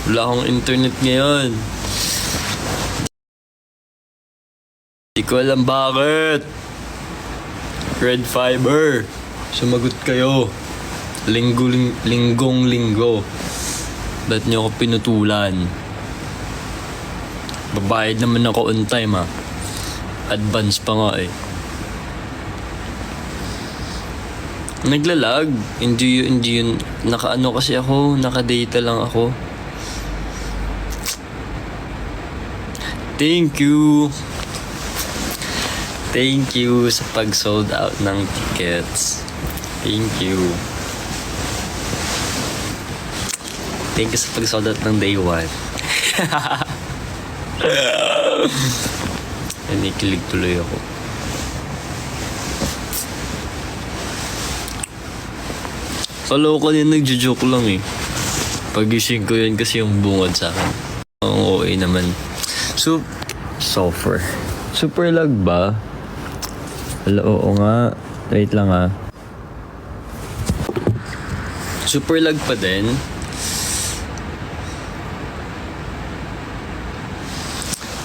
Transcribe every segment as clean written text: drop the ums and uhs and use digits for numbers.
Wala akong internet ngayon. Di ko alam bakit. Red Fiber, sumagot kayo. Linggong-linggo. Ba't niyo ako pinutulan? Babayad naman ako on time ha. Advance pa nga eh. Naglalag. Hindi yun. Naka-ano kasi ako. Naka-data lang ako. Thank you sa pag-sold out ng tickets. Thank you sa pag-sold out ng day 1. Nanikilig tuloy ako. Kala ko kanina nagjo-joke lang eh. Pagising ko yun kasi yung bungad sa akin. Oo, okay naman. So, super lag ba? Wala, oo nga. Wait lang ah. Super lag pa din.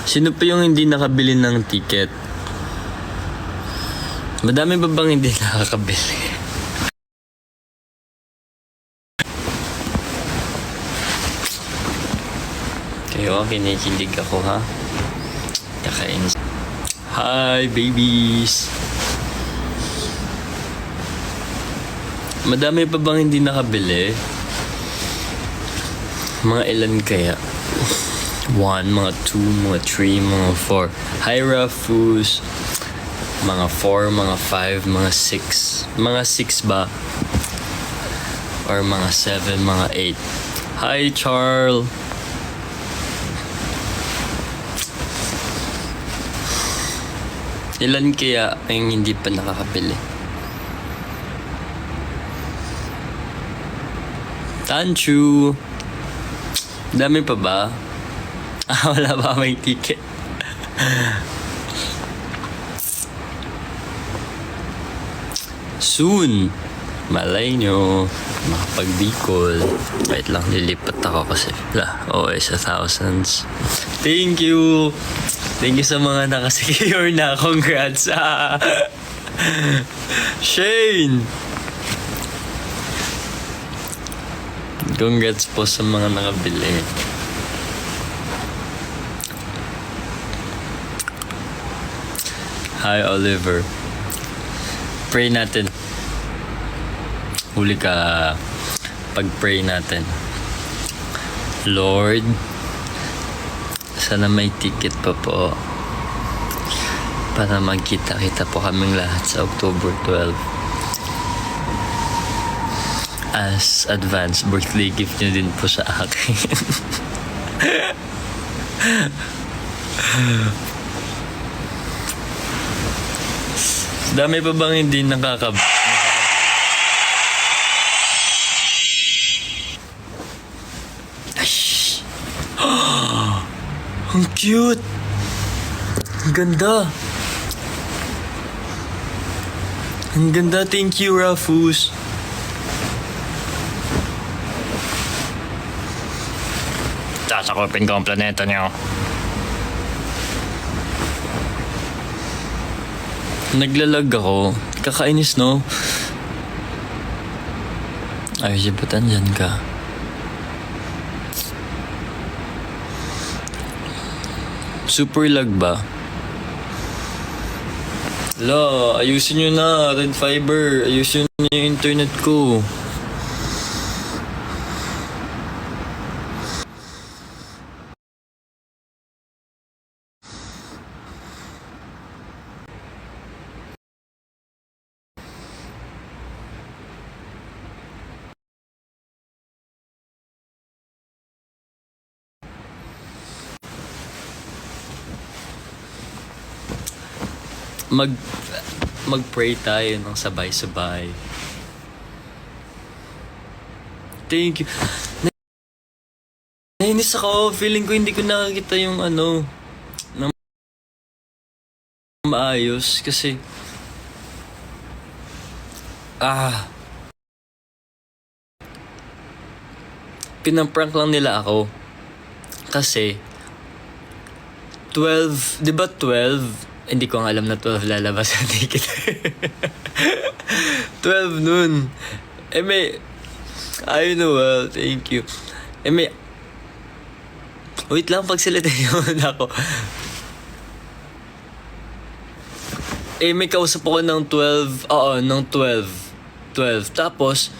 Sino pa yung hindi nakabili ng ticket? Madami ba bang hindi nakakabili? Kayo, kinikilig ako ha. Kakainis. Hi, babies! Madami pa bang hindi nakabili? Mga ilan kaya? 1, mga 2, mga 3, mga 4. Hi, Rafus! Mga 4, mga 5, mga 6. Mga 6 ba? Or mga 7, mga 8. Hi, Charles! Ilan kaya ang hindi pa nakakabili? Tanchu! Dami pa ba? Wala ba may ticket? Soon! Malay nyo. Makapag-Bicol. Wait lang, lilipat ako kasi. Sa thousands. Thank you sa mga nakasecure na. Congrats. Shane! Congrats po sa mga nakabili. Hi, Oliver. Pray natin. Huli ka. Pag-pray natin. Lord, sana may ticket pa po para magkita-kita po kaming lahat sa October 12 as advance birthday gift nyo din po sa akin. Dami pa bang hindi Ang cute! Ang ganda! Ang ganda, thank you, Rafus! Sasakupin ko ang planeta niyo. Naglalag ako. Kakainis, no? Ay, ba't andyan ka? Super lag ba? Hala, ayusin nyo na, Red Fiber. Ayusin nyo yung internet ko. Mag-pray tayo ng sabay-sabay. Thank you. Nainis ako. Feeling ko hindi ko nakakita yung na maayos. Kasi pinaprank lang nila ako. Kasi 12, di ba 12? Hindi ko nga alam na 12 lalabas sa ticket. 12 nun. May, I know, well, thank you. May, wait lang, pagsalita yun ako. May kausap ako ng 12, ng 12. 12. Tapos,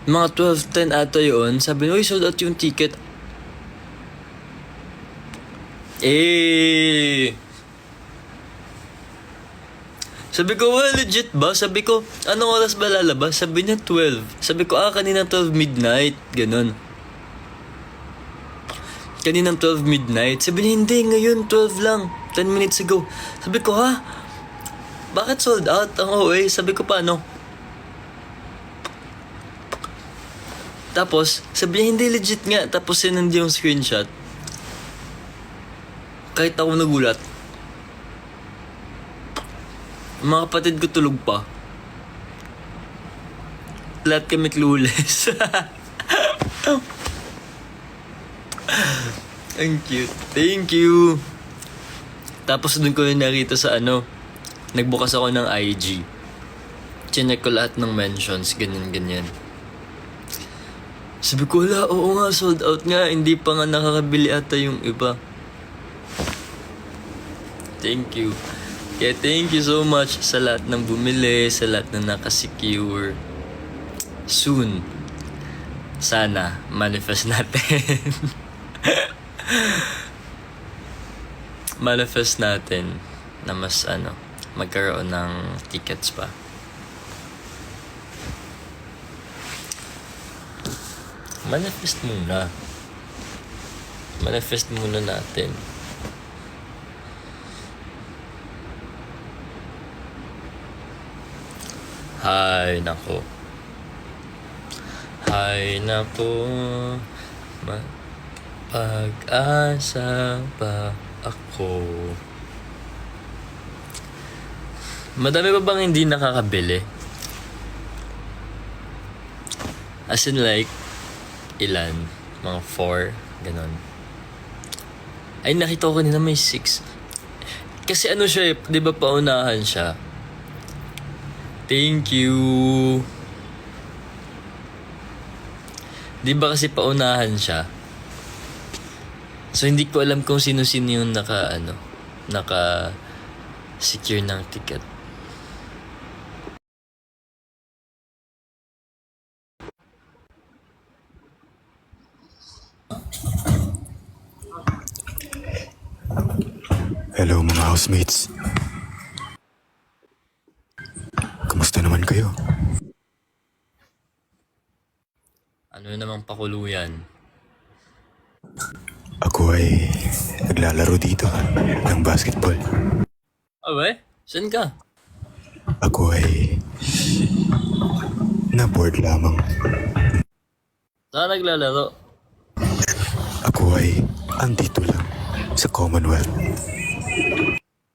mga 12:10 ata yun, sabi niya, uy, sold out yung ticket. Sabi ko, well, legit ba? Sabi ko, anong oras ba lalabas? Sabi niya, 12. Sabi ko, kanina 12 midnight. Ganon. Kaninang 12 midnight. Sabi niya, hindi, ngayon 12 lang. 10 minutes ago. Sabi ko, ha? Bakit sold out? Ang OA. Sabi ko, paano? Tapos, sabi niya, hindi legit nga. Tapos sinandi yung screenshot. Kahit ako nagulat. Mga kapatid ko tulog pa. Lahat kami clueless. Ang cute. Thank you. Tapos dun ko yung nakita sa nagbukas ako ng IG. Chinek ko lahat ng mentions, ganyan. Sabi ko, oo nga, sold out nga. Hindi pa nga nakakabili ata yung iba. Thank you. Kaya thank you so much sa lahat ng bumili, sa lahat na nakasecure. Soon, sana, manifest natin. Manifest natin na mas magkaroon ng tickets pa. Manifest muna. Manifest muna natin. Hay nako. Pag-asa pa ako. Madami pa bang hindi nakakabili? As in like, ilan? Mga 4? Ganon. Ay, nakita ko kanina may 6. Kasi siya di ba paunahan siya? Thank you. Di ba kasi paunahan siya? So, hindi ko alam kung sino-sino yung naka-secure ng ticket. Hello mga housemates. Kamusta naman kayo? Ano namang pakuluyan? Ako ay naglalaro dito ng basketball. Awe? Saan ka? Ako ay na-board lamang. Saan naglalaro? Ako ay andito lang sa Commonwealth.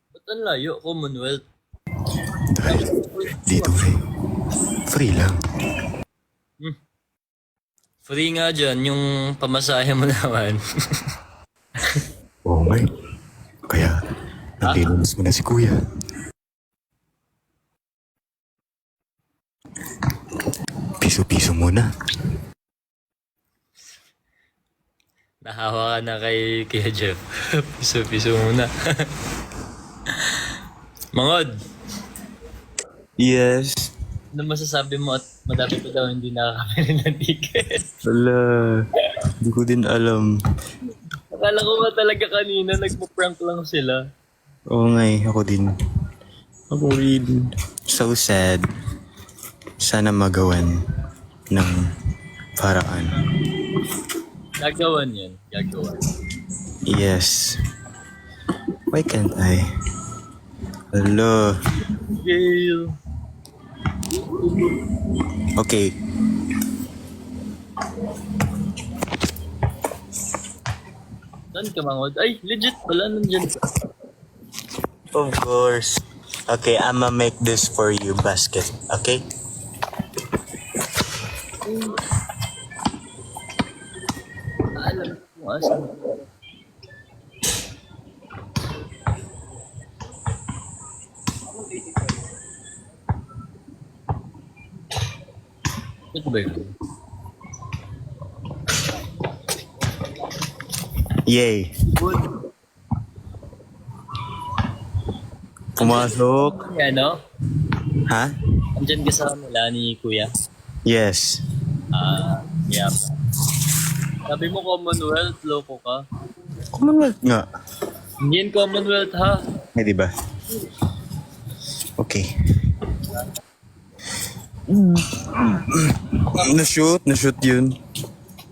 Ba't ang layo? Commonwealth? Dahil dito ay free lang. Free nga dyan, yung pamasahe mo naman. Oo nga eh. Kaya naglinis mo na si kuya. Piso-piso muna. Nahawa ka na kay Jeff. Piso-piso muna. Mangod, Yes. ano masasabi mo at madami pa daw hindi nakakabili ng ticket? Wala. Hindi ko din alam. Akala ko nga talaga kanina nagpo-prank lang sila. Oo nga eh, ako din. Ako rin. So sad. Sana magawan ng paraan. Gagawan yan. Gagawan. Yes. Why can't I? Hello. Gail. Okay. Saan ka Mangod? Ay, legit pala nandyan ka. Of course. Okay, I'ma make this for you basket. Okay? Alam ko asan. Ito ba yun? Yay. Pumasok. Ano? Ha? Andyan ka sa nila ni Kuya? Yes. Yeah. Sabi mo Commonwealth, loko ka. Commonwealth nga. Hindi yan Commonwealth ha. Eh, di ba? Okay. Na-shoot yun.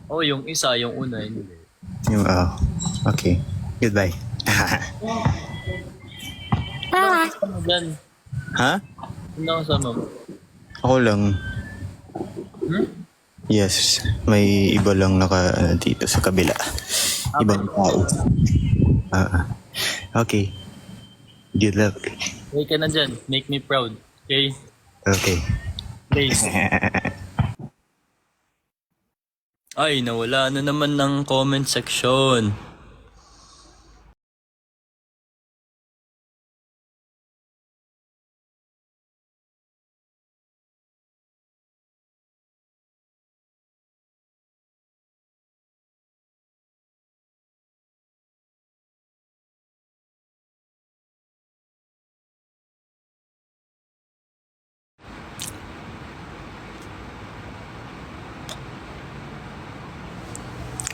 Oh, yung isa, yung una, hindi. Yung, okay. Goodbye. Ano dyan? Ha? Ano kasama mo? Ako lang. Yes. May iba lang dito sa kabila. Ibang tao. Okay. Good luck. Hey ka na dyan. Make me proud. Okay? Okay. Please. Ay, nawala na naman ng comment section.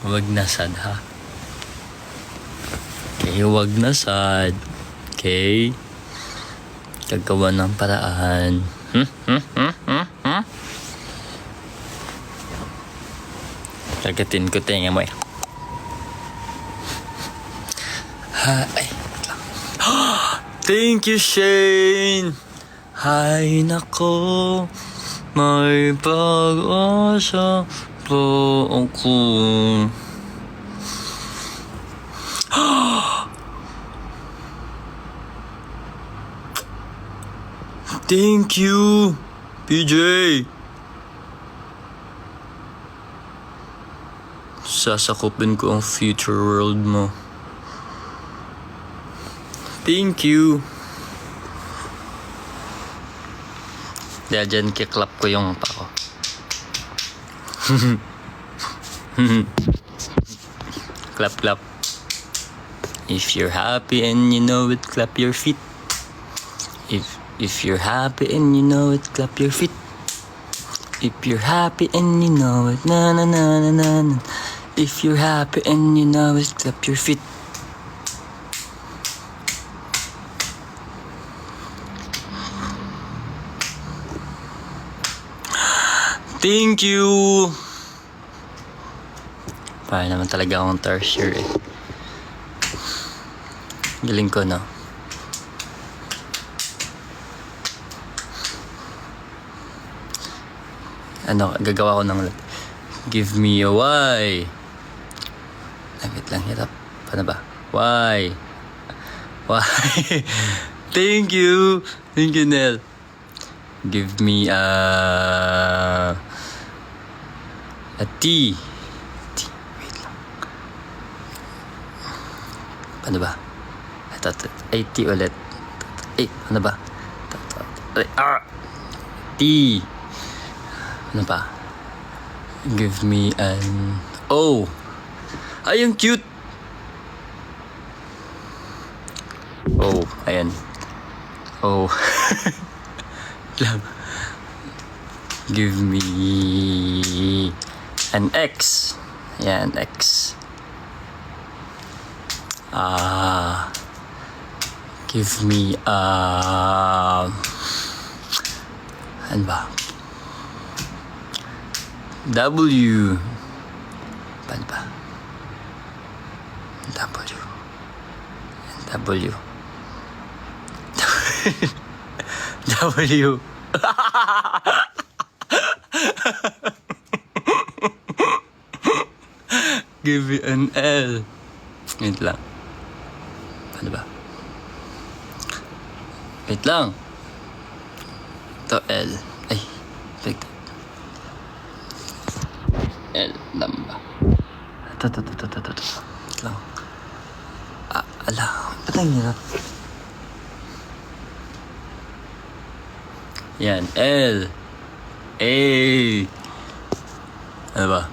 Wag na sad ha. Okay, wag na sad. Okay? Gagawa ng paraan. Kagatin ko tenga mo eh. Ay, wait lang. Thank you, Shane! Hay nako, may pag-asa po ako. Thank you, PJ. Sasakupin ko ang future world mo. Thank you. Dahil dyan kiklap ko yung pa ko. Clap, clap. If you're happy and you know it, clap your feet. If you're happy and you know it, clap your feet. If you're happy and you know it, na na na na na na. If you're happy and you know it, clap your feet. Thank you. Para naman talaga akong tertiary eh. Galing ko, no? Ano, gagawa ko ng give me a why. Wait lang, hirap. Paano ba? Why? Why? Thank you. Thank you, Nel. Give me a T. Wait lang. Paano ba? Ito. Ay, T ulit. Ay, ano ba? T. Ano pa? Give me an O. Ay, ang cute. Oh, ayan. Oh. Give me an X. Ayan, X. Give me ano ba? W. Paano ba? W. W. W. Give me an L. Wait lang. Paano ba? Wait lang. Ito L. Ay. Wait. L lang ba? Ito. Wait lang. Ala. Ba't ang hirap? Yan. L. A. Ano ba?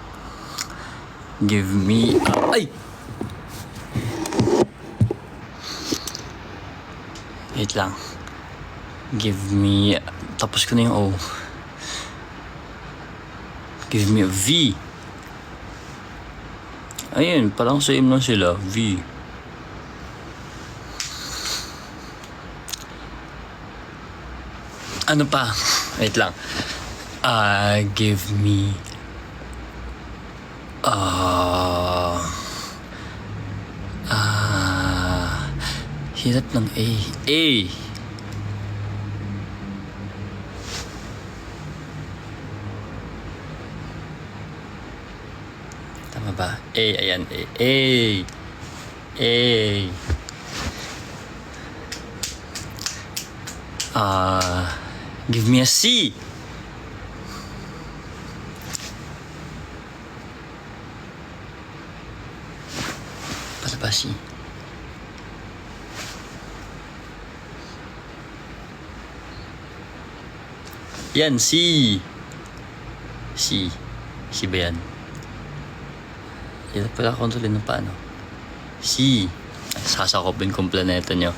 Give me ay! Wait lang. Give me... Tapos ko na yung O. Give me a V. Ayun, parang same lang sila. V. Ano pa? Wait lang. Give me... hirap ng A. A. Tama ba? A, ayan. A. A. A. Give me a C. Para ba C? Yan, C. C. C ba yan? Yan pala kontrolin ng paano. C. Sasakopin kong planeta nyo.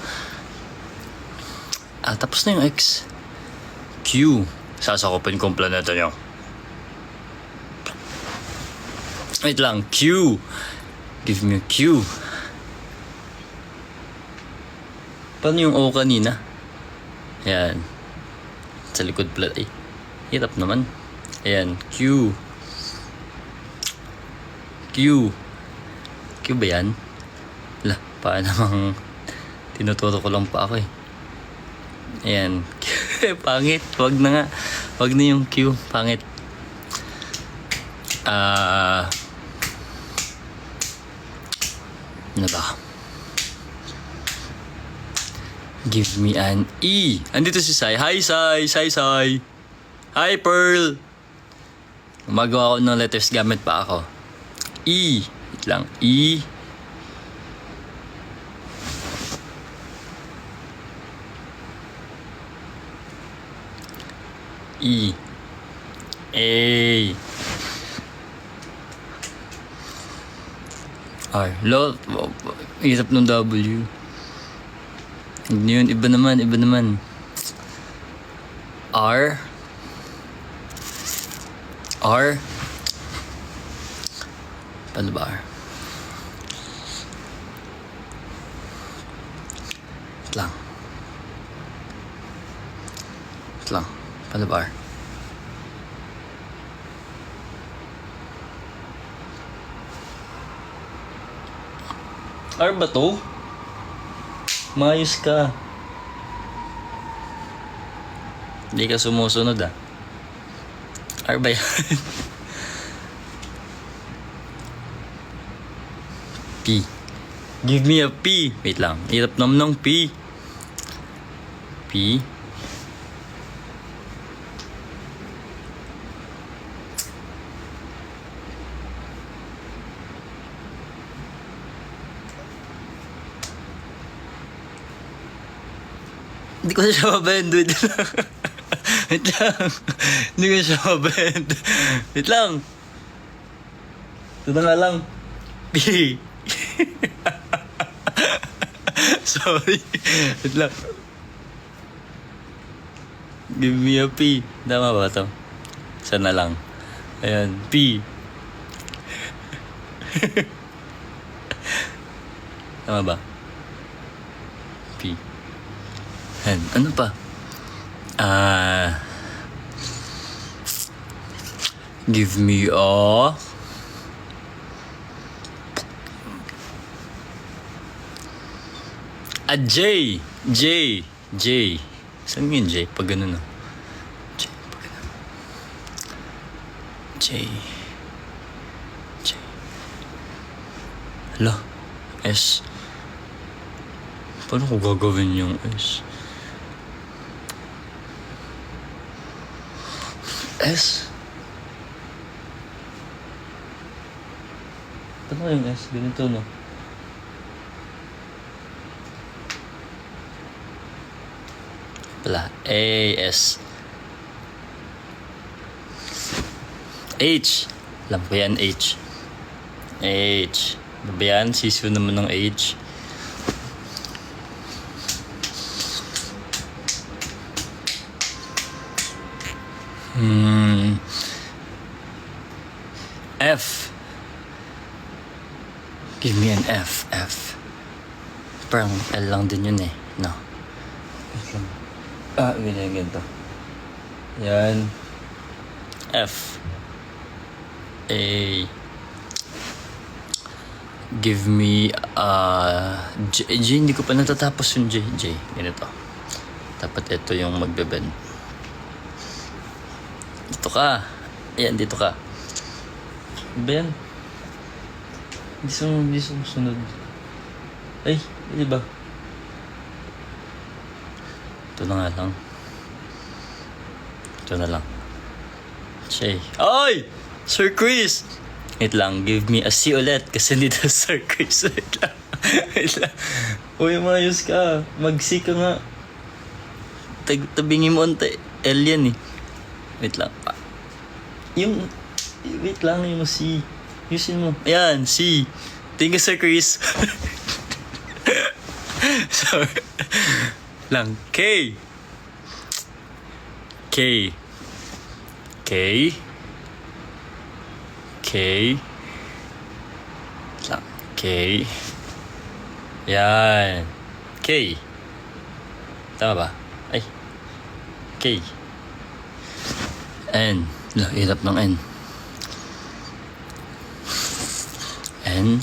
Tapos na yung X. Q. Sasakopin kong planeta nyo. Wait lang. Q. Give me a Q. Paano yung O kanina? Yan. Sa likod pala. Ay, hirap naman. Ayan. Q. Q. Q ba yan? Wala. Paano namang tinuturo ko lang pa ako eh. Ayan. Pangit. Wag na nga. Wag na yung Q. Pangit. Ano ba? Give me an E. Andito si Sai. Hi, Sai. Sai. Hi, Pearl. Gumagawa ako ng letters gamit pa ako. E. Wait lang. E. E. A. R. Lot. Hirap ng W. Yun, iba naman. R. Paano ba R? Wait lang. Paano ba R? R ba to? Mayos ka. Hindi ka sumusunod R ba yan? P. Give me a P. Wait lang. Hirap naman ng P. P. Hindi ko na siya mabend. Wait lang. Hindi ko na siya mabend. Wait lang. Ito na nga lang. P. Sorry. Wait lang. Give me a P. Tama ba ito? Sana lang. Ayan. P. Tama ba? P. Ayan. Ano pa? Give me a J. Saan yun J? Pag ganun J. Pag ganun. J. Hala. S. Paano ko gagawin yung S? S? Paano yung S? Ganito, no? Pala. A, S. H. Alam ko yan, H. H. Ano ba yan? Sisu naman ng H. F. Give me an F. F. Parang L lang din yun eh. No. Ganito. Yan. F. A. Give me J. J, hindi ko pa natatapos yung J. J. Ganito. Dapat ito yung magbe-bend. Dito ka. Ayan, dito ka. Ben. Hindi sumusunod. Ay, di ba? Ito na nga lang. Ito na lang. Shay. Ay! Sir Chris! Wait lang, give me a C ulit. Kasi dito Sir Chris. Wait lang. Wait lang. Uy, mayos ka. Mag-C ka nga. Tabingin mo ante. L yan eh. Wait lang. Wait lang, yung C. Yusin mo. Ayan, C. Thank you, Sir Chris. So, lang. K. K. K. K. Lang. K. Yan. K. Tama ba? Ay. K. N. Hirap ng N. N.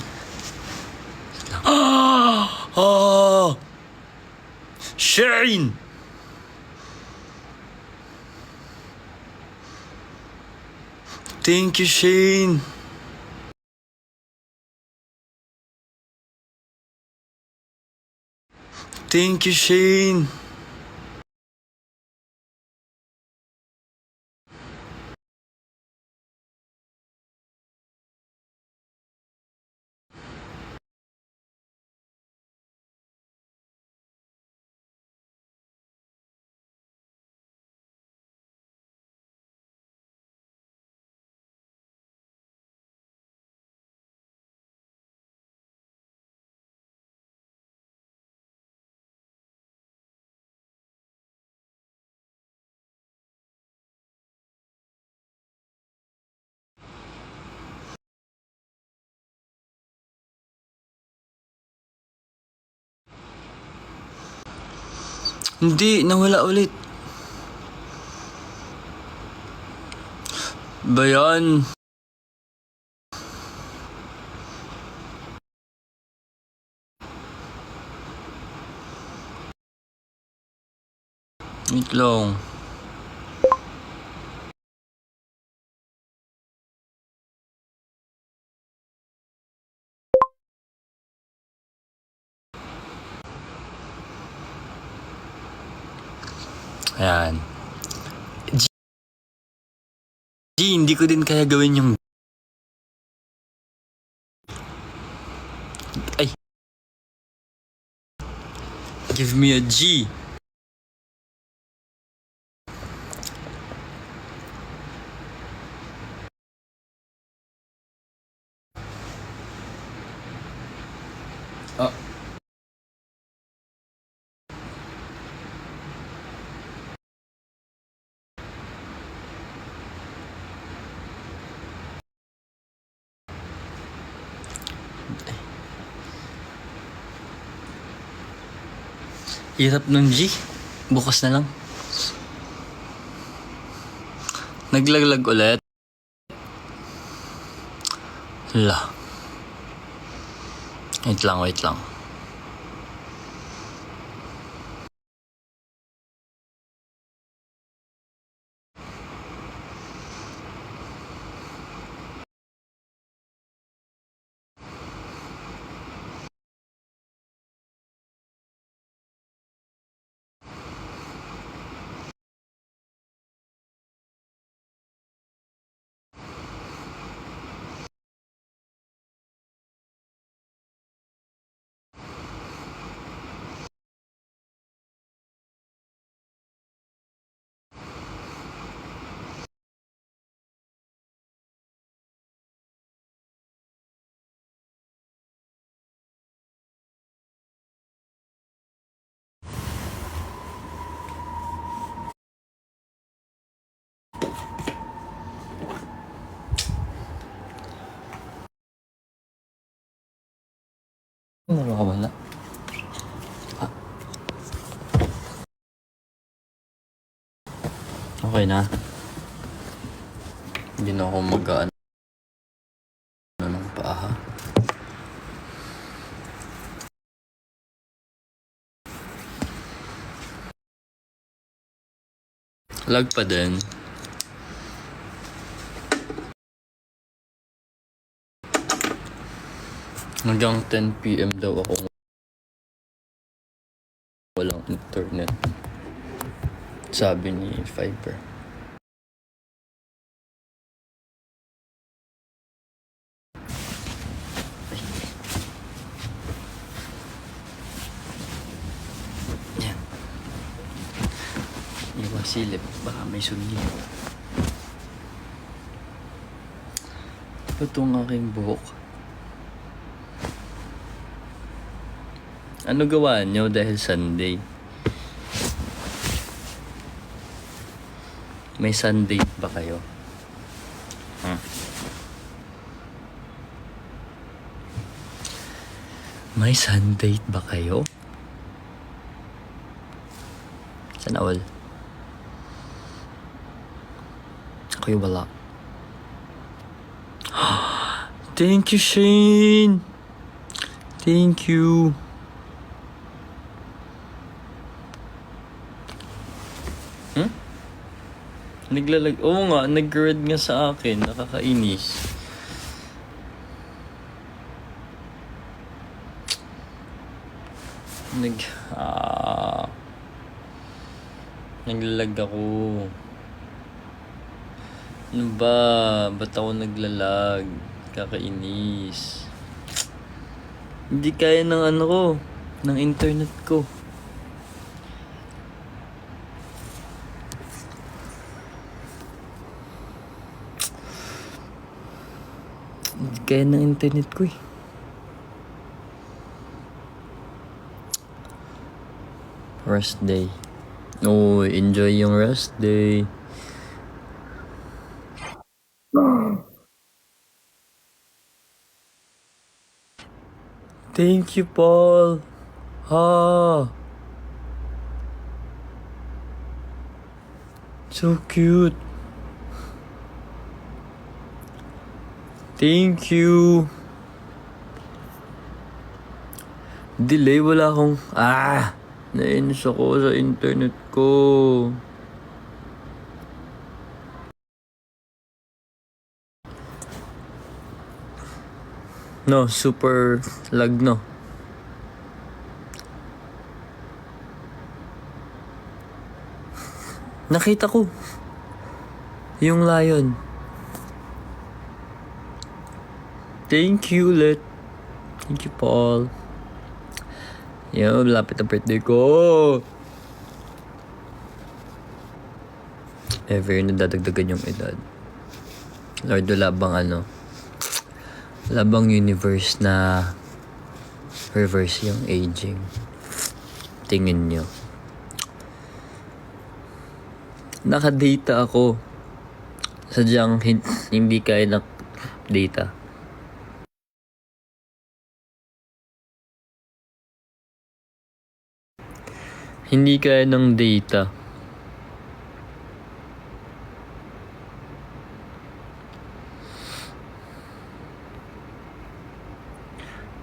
Oh! Shane! Thank you, Shane. Thank you, Shane. Hindi, nawala ulit. Ba yan? Wait lang. Ayan. G, hindi ko din kaya gawin yung... Ay. Give me a G. Oh. Hirap ng G. Bukas na lang. Naglaglag ulit. Hala. Wait lang. Nakakawala. Okay na. Hindi na ako mag-ano ng paa, ha? Lag pa din. Hanggang 10 PM daw ako walang internet. Sabi ni Fiber. Yan. Iwas silip. Baka may sungi. Ito ang aking buhok. Ano gawa nyo dahil Sunday? May Sunday ba kayo? May Sunday ba kayo? Sana all. Ako'y wala. Thank you, Shane! Thank you. Oo nga, nag-read nga sa akin. Nakakainis. Naglalag ako. Ano ba? Ba't ako naglalag? Kakainis. Hindi kaya ng ano ko, ng internet ko. Kaya ng internet ko eh. Rest day. Oh, enjoy yung rest day. Thank you, Paul. So cute. Thank you. Delay, wala akong... Nainis ako sa internet ko. No, super lag no. Nakita ko yung lion. Thank you, Let. Thank you, Paul. Yo, lapit ang birthday ko. Ever nadadagdagan yung edad. Lord, wala bang universe na reverse yung aging? Tingin nyo. Naka-data ako. Sadyang hindi kaya ng data. Hindi kaya ng data.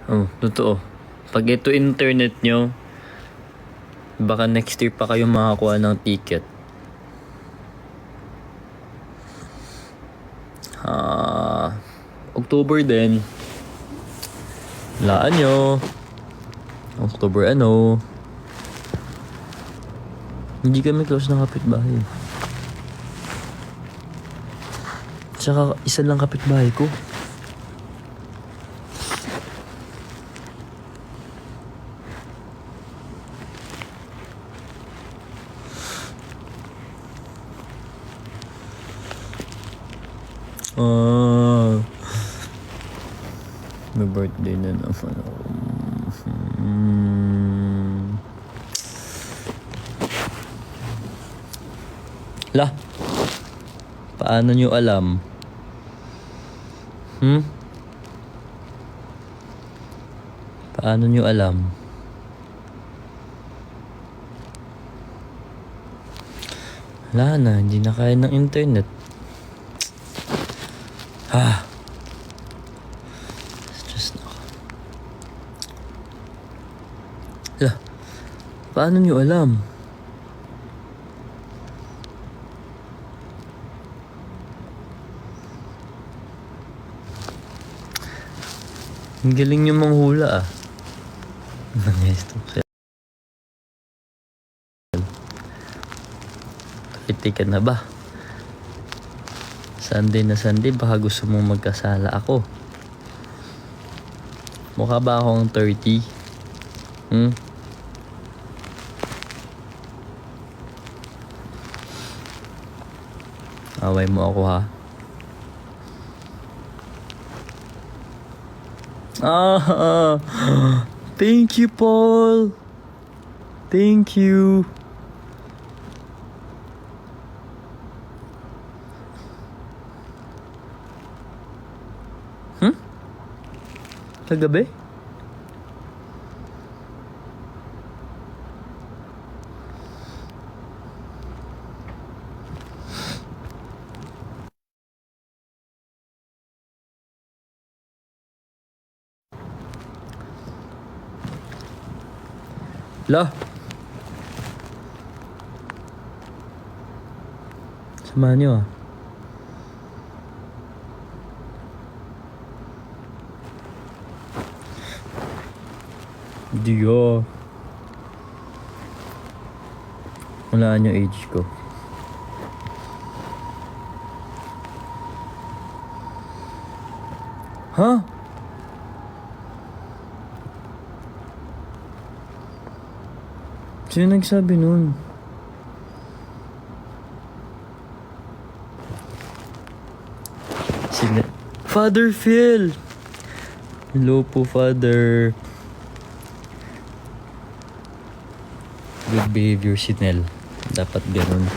Oh, totoo. Pag ito internet nyo, baka next year pa kayo makakuha ng ticket. October din. Laan nyo. October ano. Hindi kami close ng kapitbahay. Tsaka isa lang kapitbahay ko. May birthday na naman ako. Lah, paano nyo alam? Paano nyo alam? Wala na, hindi na kaya ng internet. Stress na ako. Hala, paano nyo alam? Ang galing nyo manghula ah. Kiti ka na ba? Sunday na Sunday, baka gusto mong magkasala ako. Mukha ba akong 30? Away mo ako ha? Thank you, Paul. Thank you. Kagabi? La. Samahan niyo ah. Hindi ah. Walaan yung age ko. Ha? Sino nagsabi nun? Sila. Father Phil! Hello po, Father. Good behavior si Nel. Dapat ganun.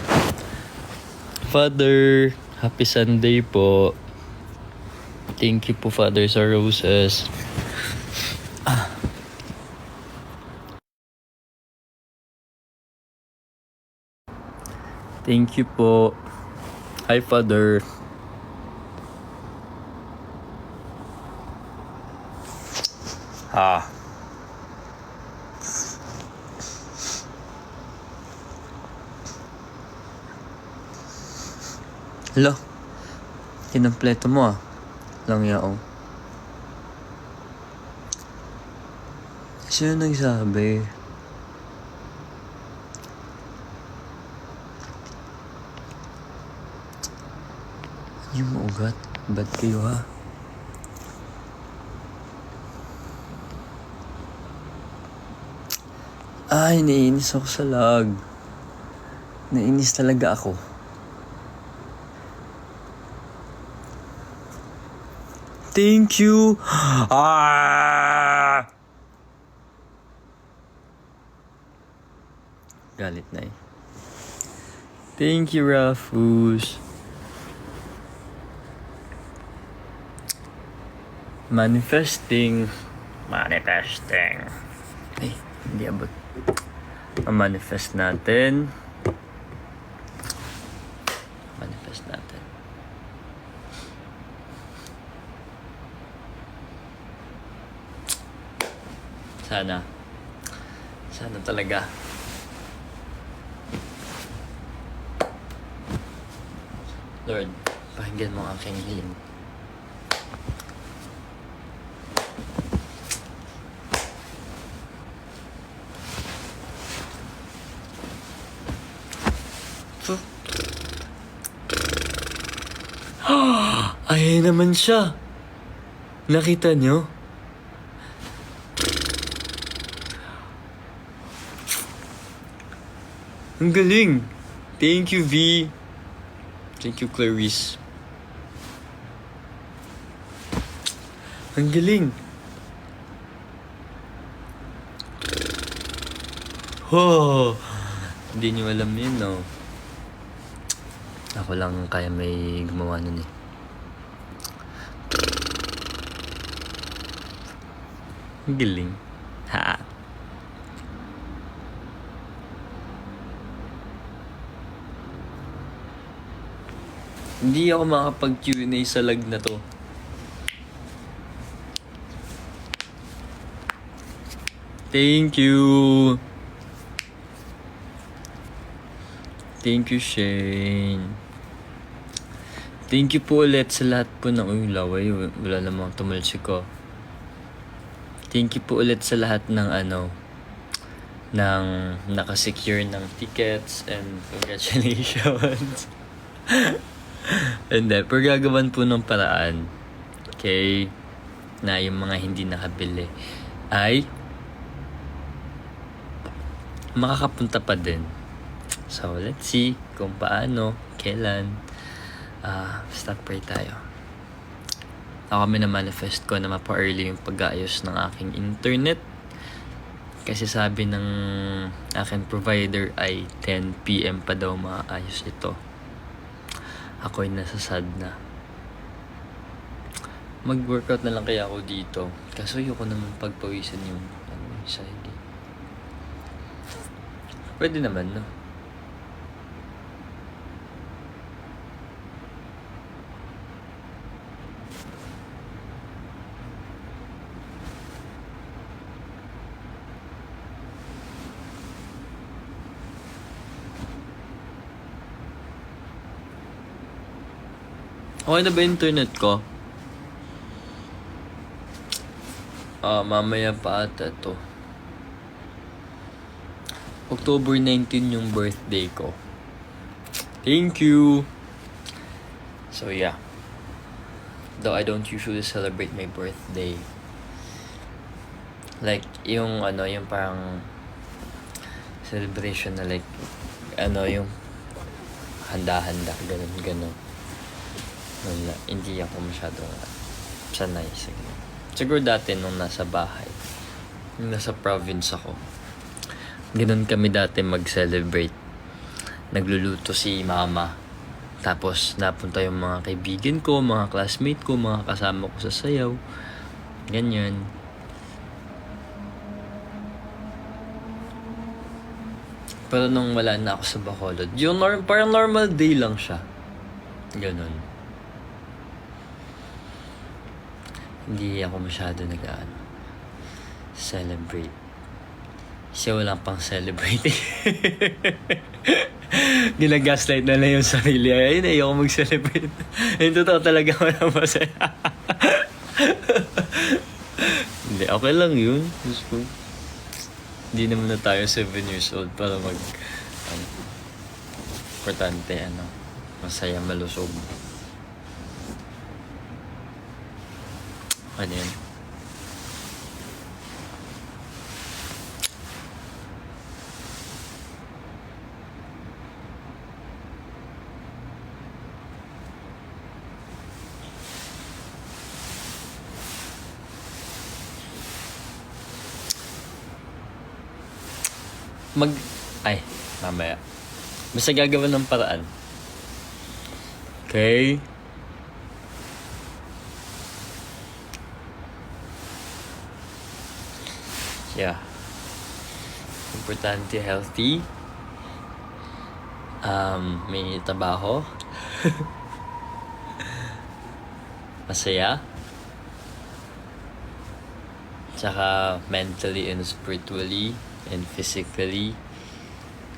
Father, happy Sunday po. Thank you po, Father, sa roses. Thank you po. Hi, Father. Hello. Kinampleto mo ah. Lang yaong. Sino nagsabi? Yung maugat. Ba't kayo ha? Ay, naiinis ako sa lag. Naiinis talaga ako. Thank you. Galit na eh. Thank you, Rafus. Manifesting. Ay, hindi abot. Manifest natin. Manifest natin. Sana talaga. Lord, pakinggan mo ang aking hiling. Ay naman siya. Nakita niyo? Ang galing. Thank you, V. Thank you, Clarice. Ang galing. Oh, hindi niyo alam yun, no? Ako lang kaya may gumawa nun eh. Ang galing. Ha. Hindi ako makapag-Q&A sa lag na to. Thank you. Thank you, Shane. Thank you po ulit sa lahat po ng... Uy, laway. Wala namang tumulsik ko. Thank you po ulit sa lahat ng ng nakasecure ng tickets and congratulations. And then, pero gagawan po ng paraan. Okay? Na yung mga hindi nakabili ay makakapunta pa din. So, let's see kung paano, kailan. Stop pray tayo. Ako kami na-manifest ko na mapa-early yung pag-aayos ng aking internet. Kasi sabi ng aking provider ay 10 PM pa daw maayos ito. Ako'y nasasad na. Mag-workout na lang kaya ako dito. Kaso ayoko naman pagpawisan yung side. Pwede naman, no? Okay na ba internet ko? Mamaya pa ata to. October 19 yung birthday ko. Thank you! So yeah. Though I don't usually celebrate my birthday. Like, yung yung parang celebration na like, yung handa-handa, ganun. Wala, hindi ako masyadong sanay. Siguro dati nung nasa bahay, nung nasa province ako, ganun kami dati mag-celebrate. Nagluluto si mama. Tapos napunta yung mga kaibigan ko, mga classmate ko, mga kasama ko sa sayaw. Ganyan. Pero nung wala na ako sa Bacolod, yung parang normal day lang siya. Ganun. Hindi ako masyado celebrate. Siya wala pang celebrate. Ginagaslight na lang yung sarili. Ayun, ayoko mag-celebrate. Yung totoo talaga wala masaya. Hindi, okay lang yun. Hindi naman na tayo 7 years old para importante, masaya, malusog. Ano yun? Mamaya. Basta gagawa ng paraan. Okay? Yeah. Importante healthy. May trabaho. Masaya. Tsaka mentally and spiritually and physically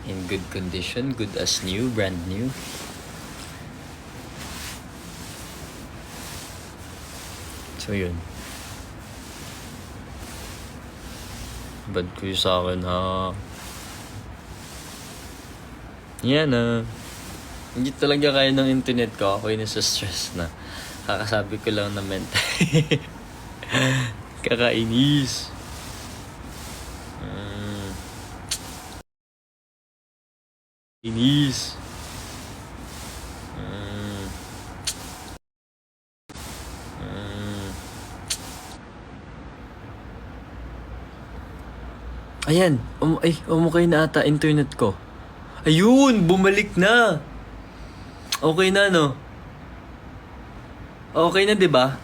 in good condition, good as new, brand new. So yun. Bad ko yung sa akin, ha? Yan, Hindi talaga kaya ng internet ko. Ako yung nasa stress na. Kakasabi ko lang na mental. Kakainis. Inis. Ayan, umukay na ata internet ko. Ayun, bumalik na. Okay na, no? Okay na, 'di ba?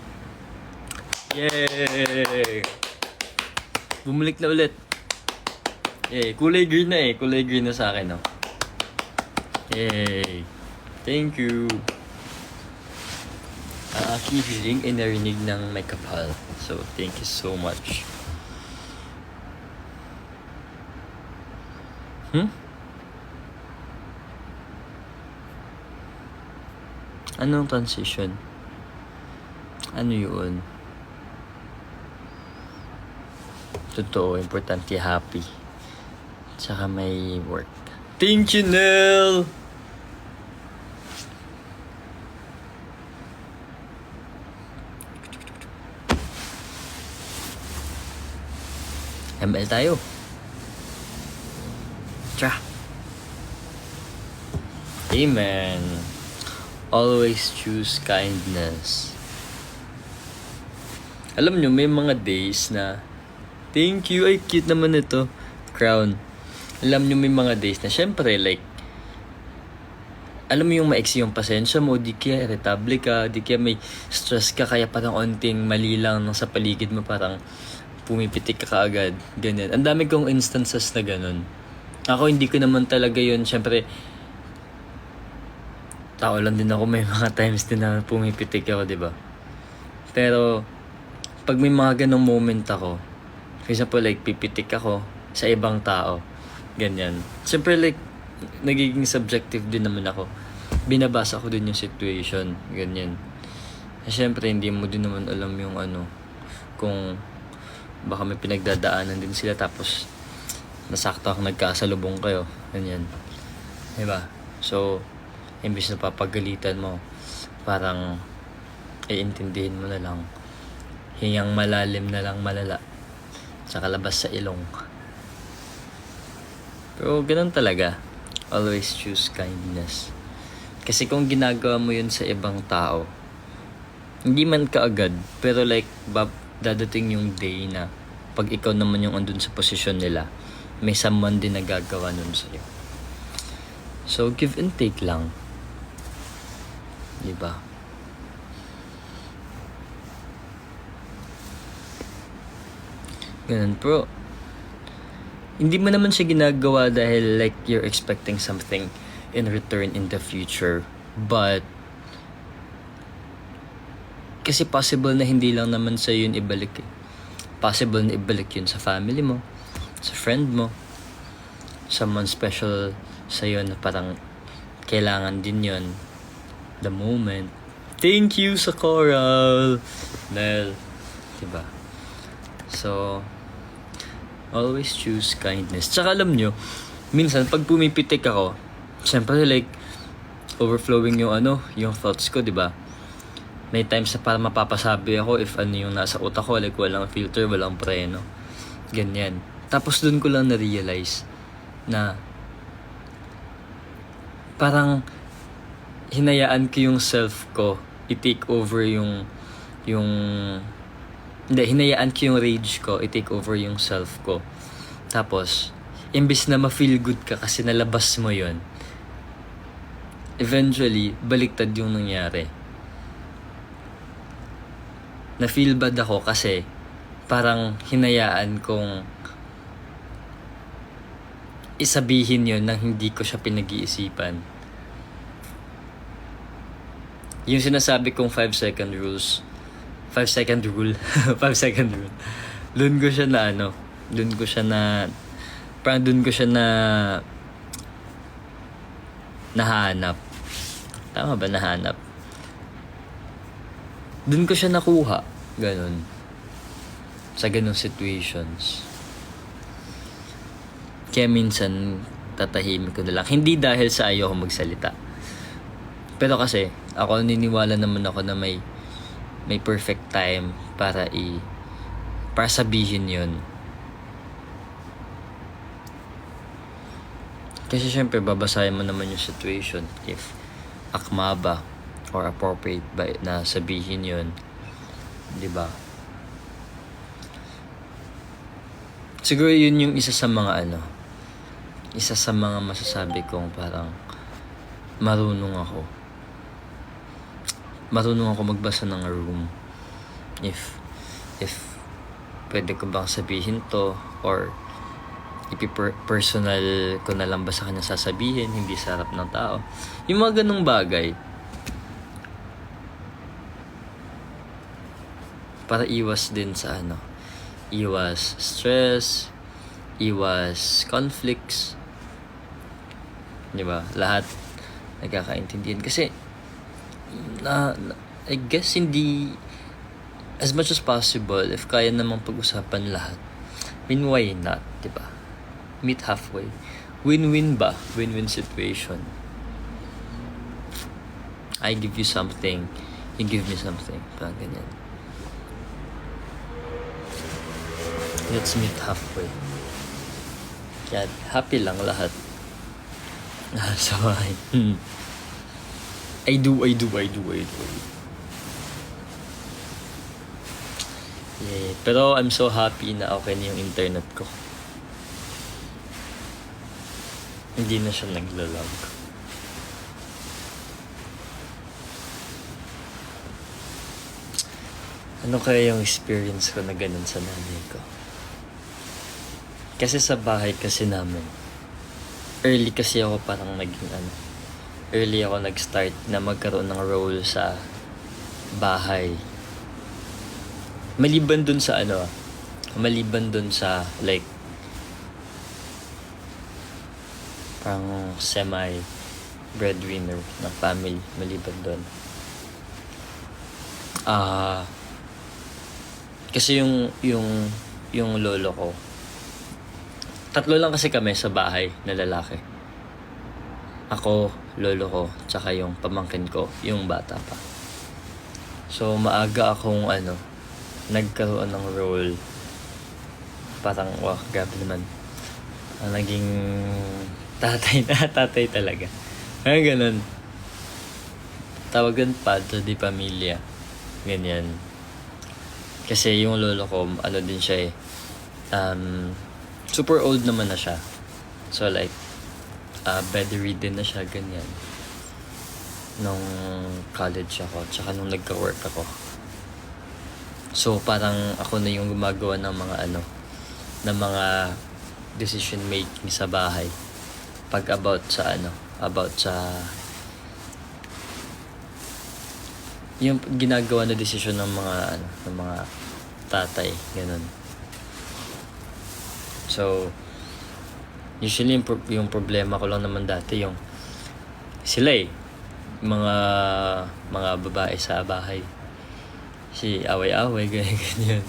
Yay! Bumalik na ulit. Kulay green na eh. Kulay green na sa akin, no? Yay! Thank you! Ang aking hiling ay narinig ng may kapal. So, thank you so much. Anong transition? Ano yun? Totoo, importante happy. Tsaka may work. Thank you, Nell! ML tayo. Tara. Amen. Always choose kindness. Alam nyo, may mga days na thank you, ay cute naman ito. Crown. Alam nyo, may mga days na syempre like alam mo yung maiksi yung pasensya mo, di kaya irritable ka, di kaya may stress ka, kaya parang onting mali lang nang sa paligid mo, parang pumipitik ka kaagad, ganyan. Ang dami kong instances na ganun. Ako hindi ko naman talaga yun, syempre tao lang din ako, may mga times din na pumipitik ako, di ba? Pero pag may mga ganong moment ako, for example like pipitik ako sa ibang tao, ganyan. Syempre like nagiging subjective din naman ako. Binabasa ko din yung situation, ganyan. Syempre hindi mo din naman alam yung ano, kung baka may pinagdadaanan din sila tapos nasakto ako nagkasalubong kayo, ganyan. Diba? So imbis na papagalitan mo, parang iintindihin mo na lang, hingang malalim na lang malala, tsaka labas sa ilong. Pero ganun talaga, always choose kindness. Kasi kung ginagawa mo yun sa ibang tao, hindi man kaagad, pero like dadating yung day na pag ikaw naman yung andun sa posisyon nila, may someone din na gagawa nun sa'yo. So give and take lang, diba? Ganun, pero hindi mo naman siya ginagawa dahil like you're expecting something in return in the future, but kasi possible na hindi lang naman sa yun ibalik eh. Possible na ibalik yun sa family mo, sa friend mo, someone special sa'yo na parang kailangan din yun the moment. Thank you sa coral, Nel, diba? So always choose kindness. Tsaka alam nyo, minsan pag pumipitik ako, syempre like overflowing yung yung thoughts ko, diba? May times na parang mapapasabi ako if ano yung nasa utak ko, like walang filter, walang preno, ganyan. Tapos dun ko lang na-realize na parang hinayaan ko yung self ko i-take over hinayaan ko yung rage ko i-take over yung self ko. Tapos imbis na ma-feel good ka kasi nalabas mo yon, eventually baliktad yung nangyari. Na-feel bad ako kasi parang hinayaan kong isabihin yun nang hindi ko siya pinag-iisipan. Yung sinasabi kong 5-second rule. 5-second rule. Doon ko siya na nahanap. Tama ba nahanap? Doon ko siya nakuha. Ganon. Sa ganong situations. Kaya minsan, tatahimik ko na lang. Hindi dahil sa ayaw ko magsalita. Pero kasi, ako niniwala naman ako na may perfect time para sabihin yun. Kasi syempre, babasahin mo naman yung situation. If akma ba or appropriate ba na sabihin yun. Diba? Siguro yun yung isa sa mga masasabi kong parang marunong ako magbasa ng room if pwede ko bang sabihin to, or personal ko na lang ba sa kanya sasabihin, hindi sa harap ng tao. Yung mga ganung bagay. Para iwas din sa iwas stress, iwas conflicts. Di ba? Lahat nagkakaintindihan. Kasi, I guess hindi, as much as possible, if kaya namang pag-usapan lahat, why not? Di ba? Meet halfway. Win-win ba? Win-win situation. I give you something, you give me something. Parang ganyan. Let's meet halfway. Yan. Happy lang lahat. So, I do. Yeah. Pero I'm so happy na okay na yung internet ko. Hindi na siya naglalog. Ano kaya yung experience ko na ganun sa nanay ko? Kasi sa bahay kasi namin, early kasi ako parang early ako nag-start na magkaroon ng role sa bahay. Maliban dun sa like parang semi breadwinner ng family, maliban dun. Kasi yung lolo ko, tatlo lang kasi kami sa bahay na lalaki. Ako, lolo ko, tsaka yung pamangkin ko, yung bata pa. So, maaga akong nagkaroon ng role. Parang, grabe naman. Naging tatay talaga. Kaya ganun. Tawagan padre di pamilya. Ganyan. Kasi yung lolo ko, din siya super old naman na siya. So like, bedridden na siya, ganyan. Nung college ako, tsaka nung nagka-work ako. So parang ako na yung gumagawa ng mga decision making sa bahay. Pag about sa yung ginagawa na decision ng mga tatay, ganun. So usually yung problema ko lang naman dati yung sila mga babae sa bahay. Si away-away, ganyan.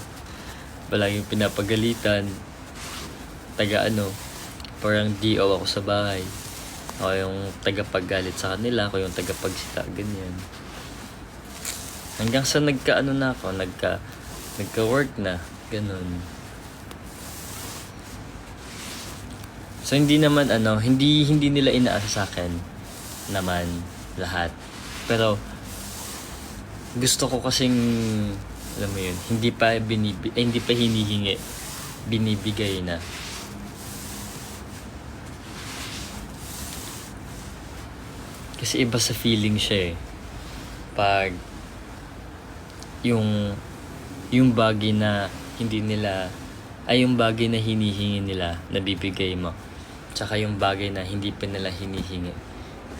Palaging pinapagalitan. Parang DO ako sa bahay. Ako yung tagapaggalit sa kanila, ako yung tagapagsita, ganyan. Hanggang sa nagka-work na, ganun. So hindi naman hindi nila inaasa sa akin naman lahat. Pero gusto ko kasing alam mo yun, hindi pa hinihingi, binibigay na. Kasi iba sa feeling siya pag yung bagay na yung bagay na hinihingi nila, nabibigay mo. Tsaka yung bagay na hindi pa nila hinihingi,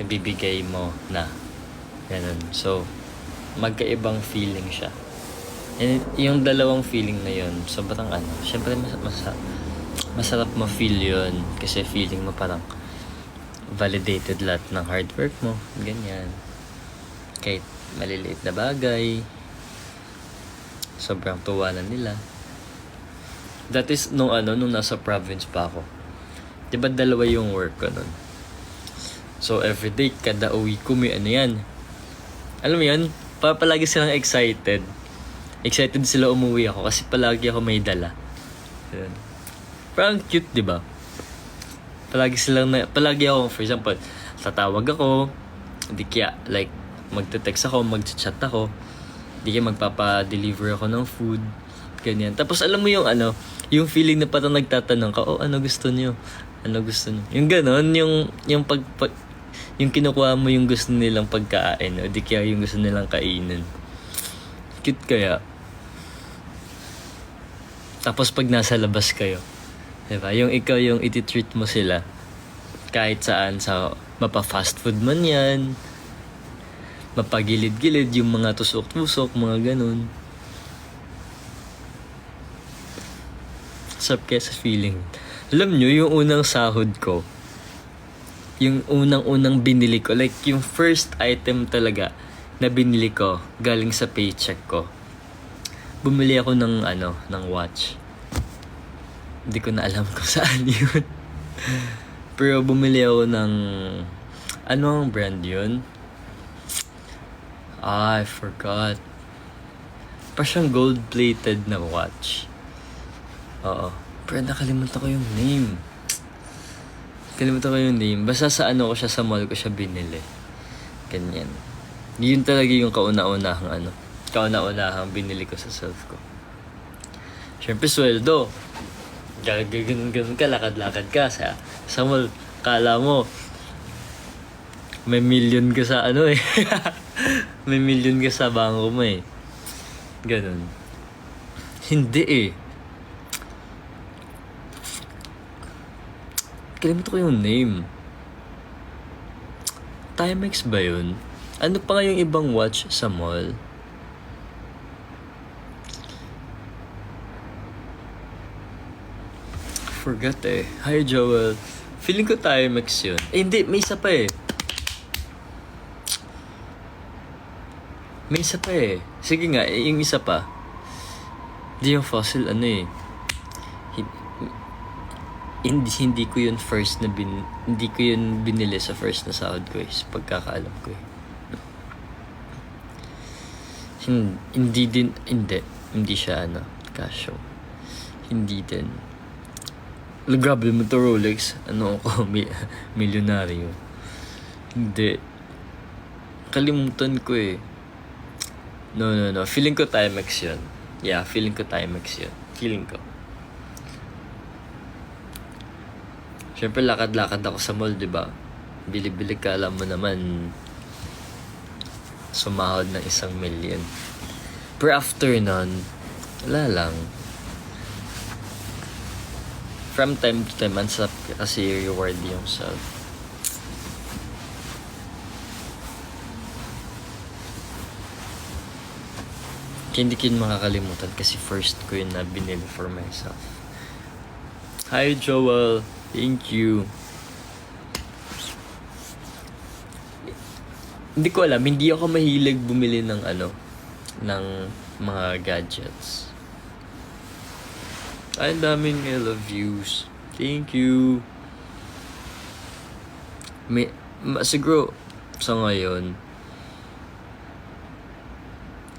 nabibigay mo na. Ganun. So, magkaibang feeling siya. And yung dalawang feeling na yun, sobrang syempre masarap ma-feel yun. Kasi feeling mo parang validated lahat ng hard work mo. Ganyan. Kahit maliliit na bagay, sobrang tuwa na nila. That is nung nasa province pa ako. Diba 2 yung work ko nun? So everyday, kada uwi ko may alam mo yun, palagi silang excited. Excited sila umuwi ako kasi palagi ako may dala. Yun. Parang cute, diba? Palagi ako, for example, tatawag ako, hindi kaya, like, magte-text ako, mag-chat ako, hindi kaya magpapa-deliver ako ng food, ganyan. Tapos alam mo yung yung feeling na parang nagtatanong ka, ano gusto niyo? Ano gusto niyo? Yung gano'n, yung yung kinukuha mo yung gusto nilang pagkain, o di kaya yung gusto nilang kainin. Cute kaya. Tapos pag nasa labas kayo, diba? Yung ikaw yung iti-treat mo sila kahit saan, sa mapa-fast food man yan, mapagilid-gilid, yung mga tusok-tusok, mga ganun. Sarap kaya sa feeling. Alam nyo, yung unang sahod ko, yung unang-unang binili ko, like yung first item talaga na binili ko galing sa paycheck ko, bumili ako ng ng watch. Hindi ko na alam kung saan yun. Pero bumili ako ng ano ang brand yun? I forgot. Pa siyang gold-plated na watch. Oo. Pero nakalimutan ko yung name. Basta sa ko siya, sa mall ko siya binili. Ganyan. Yun talaga yung kauna-unahang binili ko sa self ko. Siyempre, sweldo. Ganun ka, lakad-lakad ka sa mall. Kala mo, may million ka sa may million ka sa bangko mo eh. Ganun. Hindi eh. Kalimutan ko yung name. Timex ba yun? Ano pa nga yung ibang watch sa mall? Forgot eh. Hi Joel. Feeling ko Timex yun. Hindi. May isa pa eh. Sige nga, yung isa pa. Hindi yung Fossil, Hindi ko yun first na hindi ko yun binili sa first na sahod ko sa pagkakaalam ko eh. Hindi siya Casio. Hindi din. Grabe mo to Rolex. Ako, milyonaryo. Hindi. Kalimutan ko eh. No. Feeling ko Timex yun. Yeah, feeling ko Timex yun. Feeling ko. Siyempre, lakad-lakad ako sa mall, di ba? Bili-bili ka, alam mo naman, sumahod ng 1 million. Pero after nun, wala lang. From time to time, ansap kasi reward yourself. Hindi ko yun makakalimutan kasi first ko yun na binili for myself. Hi Joel, thank you. Hindi ko alam, hindi ako mahilig bumili ng ng mga gadgets. Ay, daming I love yous. Thank you. Siguro sa ngayon,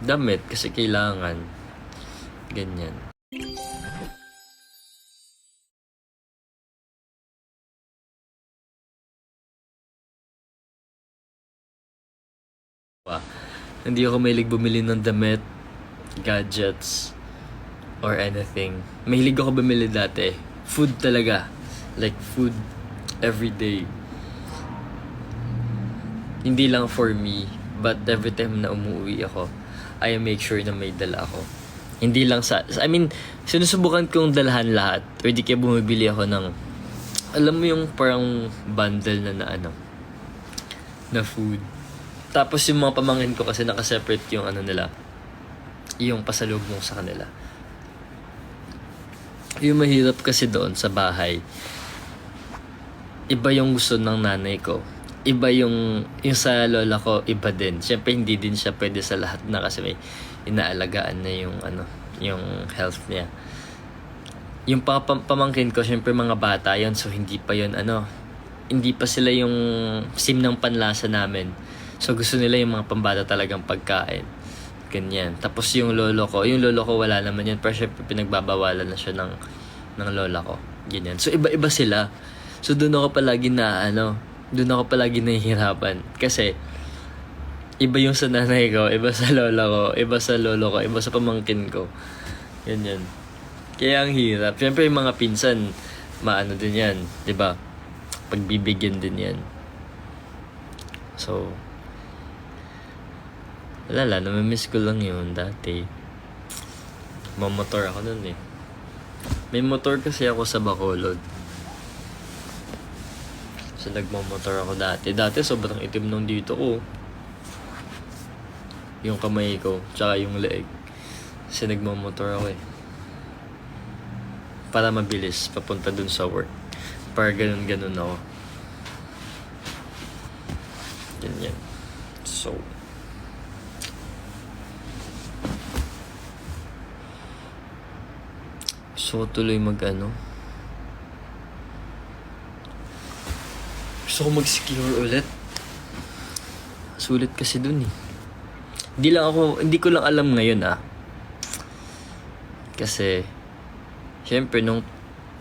damit kasi kailangan. Ganyan. Hindi ako mahilig bumili ng damit, gadgets, or anything. Mahilig ako bumili dati. Food talaga. Like food every day. Hindi lang for me, but every time na umuwi ako, I make sure na may dala ako. Hindi lang sinusubukan kong dalahan lahat. Or di kaya bumibili ako ng, alam mo yung parang bundle na na food. Tapos yung mga pamangkin ko kasi nakaseparate yung nila, yung pasalubong sa kanila. Yung mahirap kasi doon sa bahay, iba yung gusto ng nanay ko. Iba yung sa lola ko, iba din. Siyempre hindi din siya pwede sa lahat na kasi may inaalagaan na yung yung health niya. Yung pamangkin ko, siyempre mga bata yon, so hindi pa yon hindi pa sila yung sim ng panlasa namin. So gusto nila yung mga pambata talagang pagkain. Ganyan. Tapos yung lolo ko wala naman yan. Pero syempre pinagbabawalan na siya ng lola ko. Ganyan. So iba-iba sila. So doon ako palagi nahihirapan. Kasi iba yung sa nanay ko, iba sa lola ko, iba sa lolo ko, iba sa pamangkin ko. Ganyan. Kaya ang hirap. Syempre yung mga pinsan, din yan. Diba? Pagbibigyan din yan. So, wala, namimiss ko lang yun dati. Mamotor ako nun eh. May motor kasi ako sa Bacolod. So nagmamotor ako dati. Dati sobrang itim nung dito ko. Yung kamay ko, tsaka yung leeg. Kasi nagmamotor ako eh. Para mabilis, papunta dun sa work. Para ganun-ganun ako. Ganyan. So, tuloy mag-ano. Gusto ko mag-secure ulit. Sulit kasi dun eh. Hindi ko lang alam ngayon Kasi, syempre nung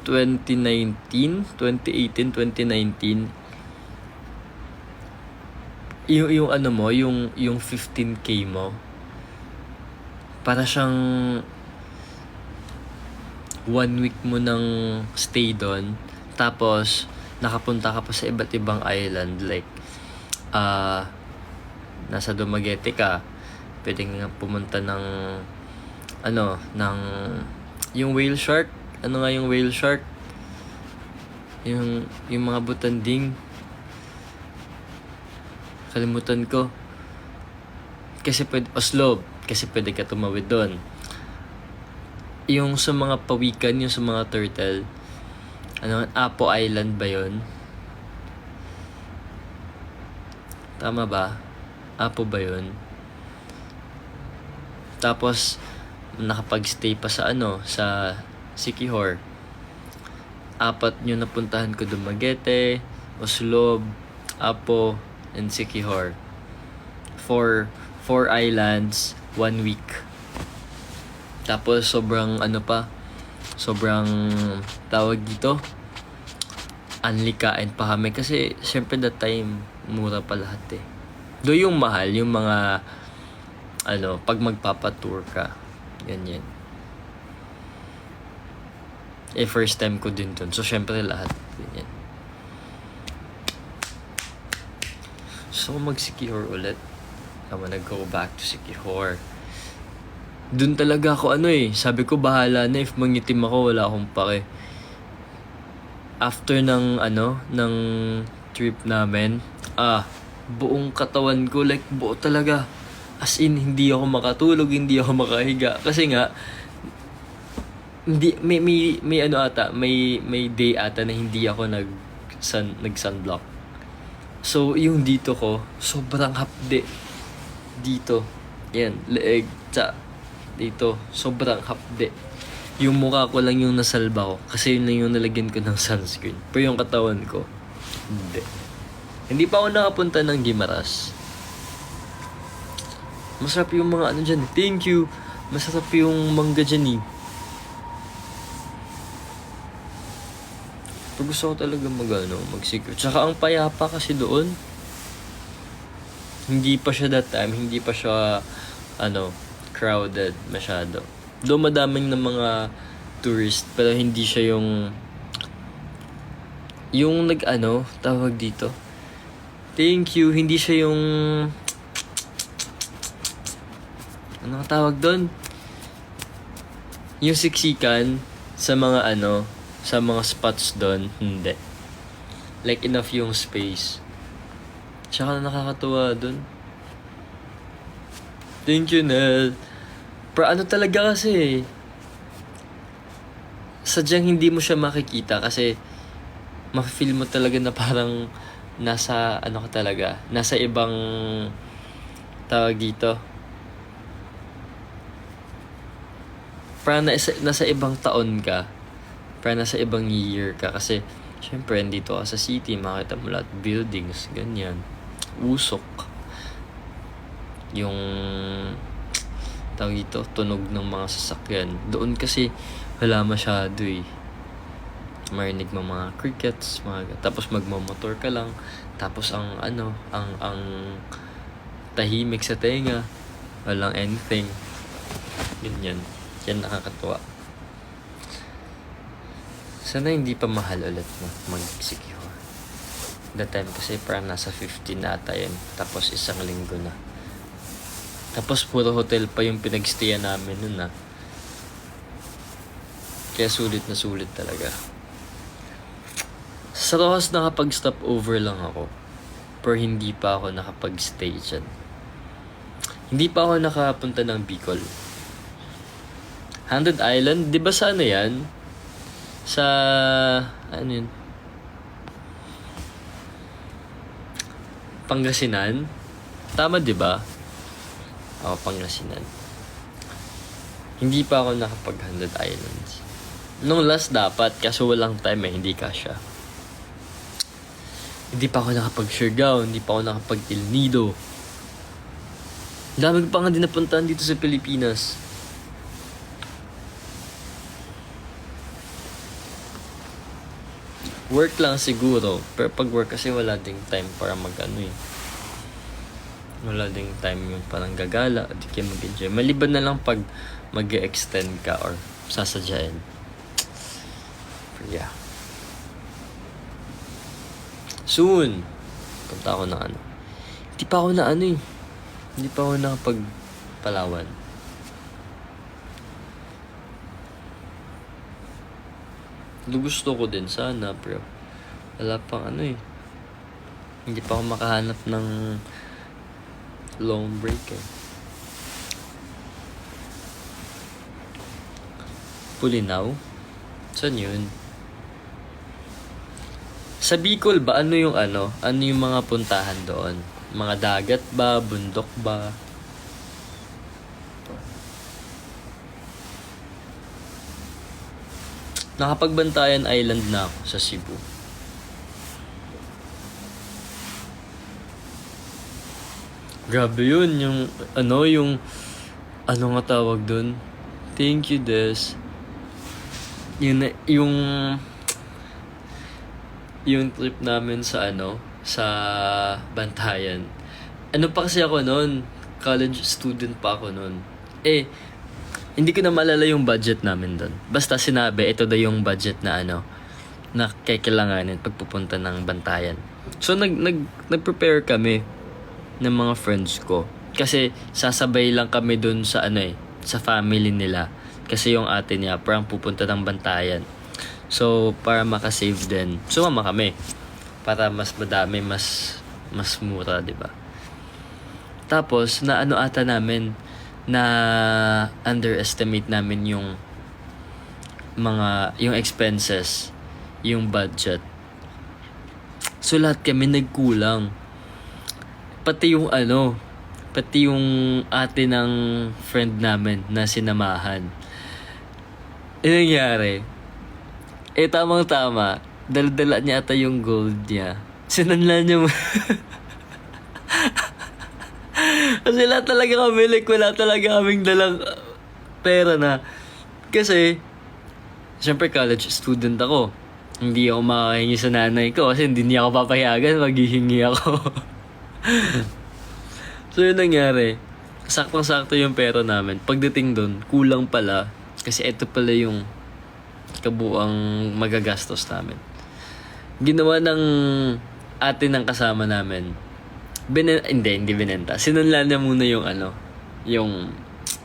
2018, 2019, yung ano mo, yung 15K mo, para siyang 1 week mo nang stay doon, tapos nakapunta ka pa sa iba't ibang island, like nasa Dumaguete ka, pwede nga pumunta ng yung whale shark, yung whale shark, yung mga butanding, kalimutan ko, kasi Oslo, kasi pwede ka tumawid doon. Yung sa mga pawikan, yung sa mga turtle, Apo Island ba yun? Tama ba? Apo ba yun? Tapos nakapag-stay pa sa sa Siquijor. 4 yung napuntahan ko, Dumaguete, Oslo, Apo, and Siquijor. 4 islands, 1 week. Tapos sobrang sobrang tawag dito, anlikain pa kami kasi syempre that time mura pa lahat eh. Do yung mahal, yung mga pag magpapatour ka, ganyan. First time ko din dun, so syempre lahat ganyan. So mag-Siquijor ulit. I'm gonna go back to Siquijor. Dun talaga ako sabi ko bahala na, if mangitim ako wala akong pake. After ng trip namin, buong katawan ko, like buo talaga. As in, hindi ako makatulog, hindi ako makahiga. Kasi nga, hindi, may day ata na hindi ako nag-sunblock. So, yung dito ko, sobrang hapde. Dito. Yan, leeg, dito, sobrang hapde. Yung mukha ko lang yung nasalba ko kasi yun lang yung nalagyan ko ng sunscreen. Pero yung katawan ko, hindi pa ako nakapunta ng Guimaras. Masarap yung mga dyan. Thank you. Masarap yung mangga dyan Pero gusto ko talaga mag-secure. Tsaka ang payapa kasi doon. Hindi pa siya that time, hindi pa siya crowded masyado. Doon madaming ng mga tourist, pero hindi siya yung tawag dito. Thank you, hindi siya yung ano tawag doon? Yung siksikan sa mga sa mga spots doon, hindi. Like enough yung space. Tsaka nakakatuwa doon. Thank you, Nel. Pero talaga kasi, sadyang hindi mo siya makikita kasi ma-feel mo talaga na parang nasa ka talaga, nasa ibang tawag dito. Parang nasa ibang taon ka. Parang nasa ibang year ka kasi syempre dito ka sa city, makita mo lahat buildings, ganyan. Usok. Yung tawag dito, tunog ng mga sasakyan. Doon kasi wala masyado marinig mo mga crickets, tapos magmamotor ka lang, tapos ang tahimik sa tenga, walang anything. Ganyan. Yan nakakatuwa. Sana hindi pa mahal ulit mag-secure. That time kasi parang nasa 15 na ata yan. Tapos 1 linggo na. Tapos puro hotel pa yung pinagstayan namin nun Kaya sulit na sulit talaga. Sa Rojas nakapag-stop over lang ako. Pero hindi pa ako nakapag-stay dyan. Hindi pa ako nakapunta ng Bicol. 100 Island, di ba sa ano yan? Sa, ano yun? Pangasinan? Tama di ba? Ako, Pangasinan. Hindi pa ako nakapag 100 Islands. Nung last dapat, kaso walang time eh, hindi kasya. Hindi pa ako nakapag Siargao, hindi pa ako nakapag El Nido. Dami ko pa nga din napuntahan dito sa Pilipinas. Work lang siguro, pero pag work kasi wala ding time para mag-ano eh. Wala ding time yung parang gagala, di kayo mag-enjoy. Maliban na lang pag mag-extend ka or sasadyain. But yeah. Soon, punta ako ng ano. Hindi pa ako na ano eh. Hindi pa ako nakapag Palawan. Gusto ko din sana, pero wala pang ano eh. Hindi pa ako makahanap ng long break eh. Pulinaw? Saan yun? Sa Bicol ba, ano yung ano? Ano yung mga puntahan doon? Mga dagat ba? Bundok ba? Nakapagbantayan Island na ako sa Cebu. Grabe yun, yung ano nga tawag dun? Thank you, Des. Yung trip namin sa sa Bantayan. Ano pa kasi ako noon? College student pa ako noon. Hindi ko na maalala yung budget namin doon. Basta sinabi, ito daw yung budget na na kailanganin pagpupunta ng Bantayan. So nag-prepare kami ng mga friends ko. Kasi sasabay lang kami doon sa sa family nila. Kasi yung ate niya parang pupunta ng Bantayan. So para makasave din, sumama kami. Para mas madami, mas mura, 'di ba? Tapos na ata namin na underestimate namin yung expenses, yung budget. So lahat kami nagkulang. Pati yung ate ng friend namin na sinamahan. Nangyari, tamang-tama, dala niya ata yung gold niya. Sinanla niya kasi lahat talaga kami, wala talaga kaming dalang pera na. Kasi, syempre college student ako. Hindi ako makahingi sa nanay ko kasi hindi niya ako papayagan, maghihingi ako. So yun nangyari. Saktong-sakto yung pera namin. Pagdating doon, kulang pala. Kasi ito pala yung kabuang magagastos namin. Ginawa ng ate ng kasama namin. Hindi binenta. Sinunla niya muna yung yung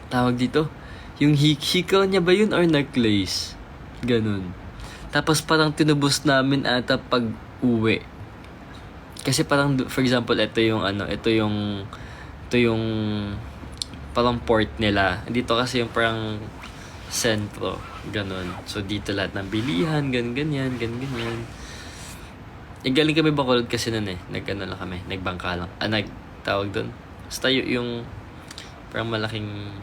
tawag dito, yung hikaw niya ba yun or necklace? Ganun. Tapos parang tinubos namin ata pag uwi. Kasi parang, for example, ito yung parang port nila. Dito kasi yung parang sentro. Ganun. So dito lahat ng bilihan, ganyan. Galing kami Bacolod kasi nun lang kami. Nagbangka lang. Nagtawag doon. Basta yung parang malaking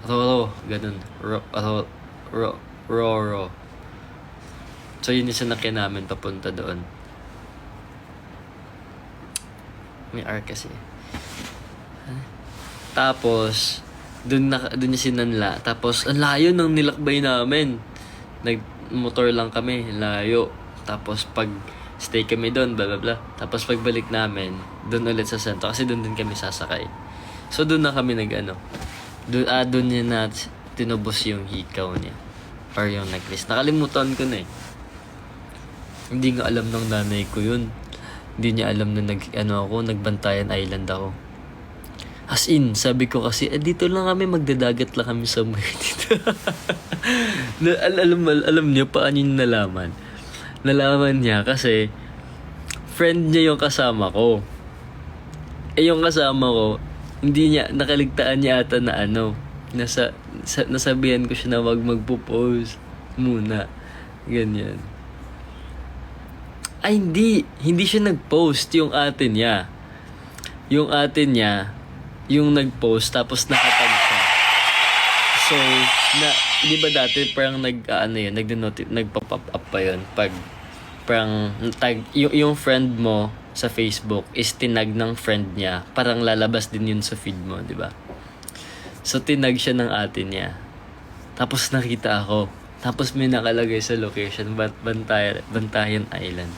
Roro. Ganun. Roro. So yun yung sinakyan namin papunta doon. May R kasi. Tapos doon niya sinanla. Tapos ang layo ng nilakbay namin. Nagmotor lang kami, layo. Tapos pag stay kami doon, blah blah blah. Tapos pagbalik namin, doon ulit sa sentro kasi doon din kami sasakay. So doon na kami doon niya na tinubos yung hikaw niya or yung necklace. Nakalimutan ko na Hindi nga alam ng nanay ko yun. Hindi niya alam na Nagbantayan Island ako. As in, sabi ko kasi, dito lang kami, magdadagat lang kami somewhere dito. alam niya, paano yung nalaman? Nalaman niya kasi, friend niya yung kasama ko. Yung kasama ko, hindi niya, nakaligtaan niya ata na nasabihan ko siya na wag magpo-post muna. Ganyan. Ay, hindi siya nag-post, yung ate niya. Yung ate niya, yung nag-post, tapos nakatag siya. So, di ba dati parang nagpa-pop up pa yun, pag parang tag, yung friend mo sa Facebook is tinag ng friend niya, parang lalabas din yun sa feed mo, di ba? So, tinag siya ng ate niya. Tapos nakita ako. Tapos may nakalagay sa location, Bantayan Island.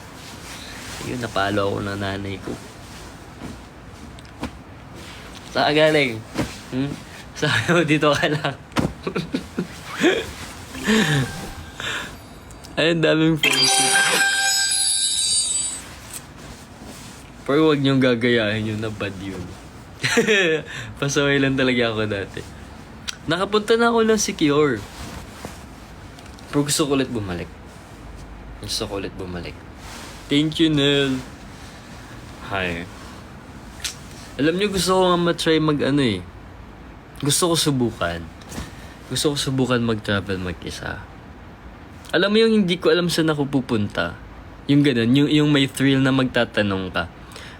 Yun, napalo ako ng nanay ko. Saan galing? Sabi mo, dito ka lang. Ay, ang daming friendship. Pero huwag niyong gagayahin yun na bad yun. Pasaway lang talaga ako dati. Nakapunta na ako ng Secure. Pero gusto ko ulit bumalik. Thank you, Nel. Hi. Alam niyo, gusto ko nga matry Gusto ko subukan mag-travel mag-isa. Alam mo yung hindi ko alam saan ako pupunta. Yung ganun, yung may thrill na magtatanong ka.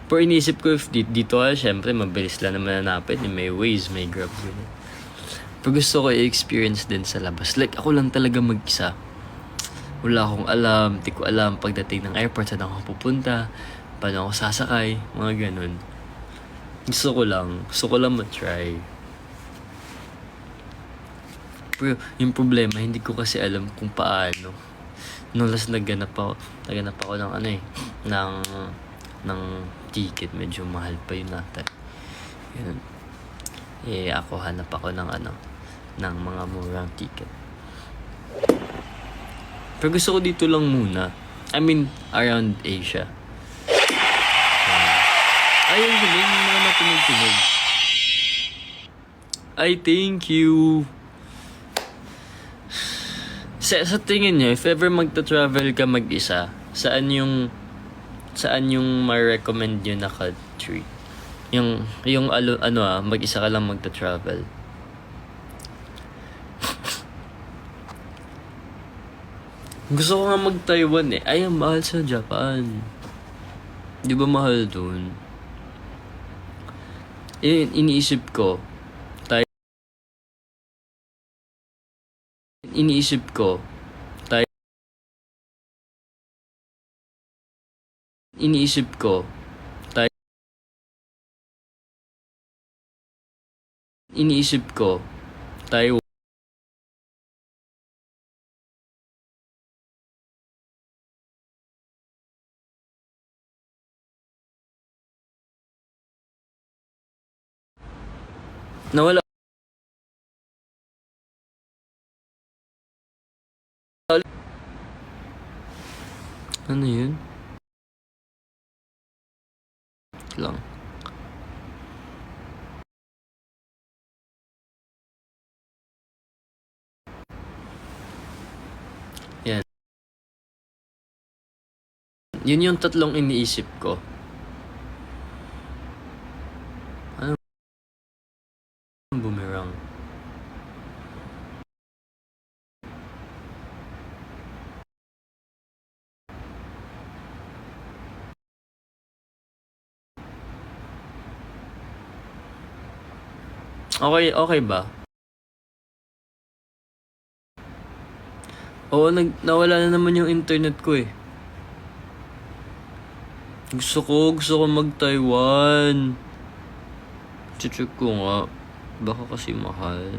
Pero iniisip ko, if dito syempre, mabilis lang naman hanapin. May Waze, may Grab. Pero gusto ko i-experience din sa labas. Like, ako lang talaga mag-isa. Wala akong alam, di ko alam pagdating ng airport, saan ako pupunta, paano ako sasakay, mga ganun. Gusto ko lang matry. Pero yung problema, hindi ko kasi alam kung paano. Nung last nagganap ako ng ticket, medyo mahal pa yun natin. Yun. Ako hanap ako ng mga murang ticket. Pero gusto ko dito lang muna. I mean, around Asia. Ayun, galing yung mga natunog. Ay, thank you. Sa tingin niyo, if ever magta-travel ka mag-isa, saan yung ma-recommend nyo na country? Yung mag-isa ka lang magta-travel. Gusto ko nga mag-Taiwan eh. Ay, ang mahal sa Japan. Di ba mahal dun? Iniisip ko, Taiwan. Nawala. Ano yun? Lang. Yan. Yun yung tatlong iniisip ko. Ano? Boomerang. Okay ba? Oo, nawala na naman yung internet ko eh. Gusto ko mag-Taiwan. Check ko nga. Baka kasi mahal.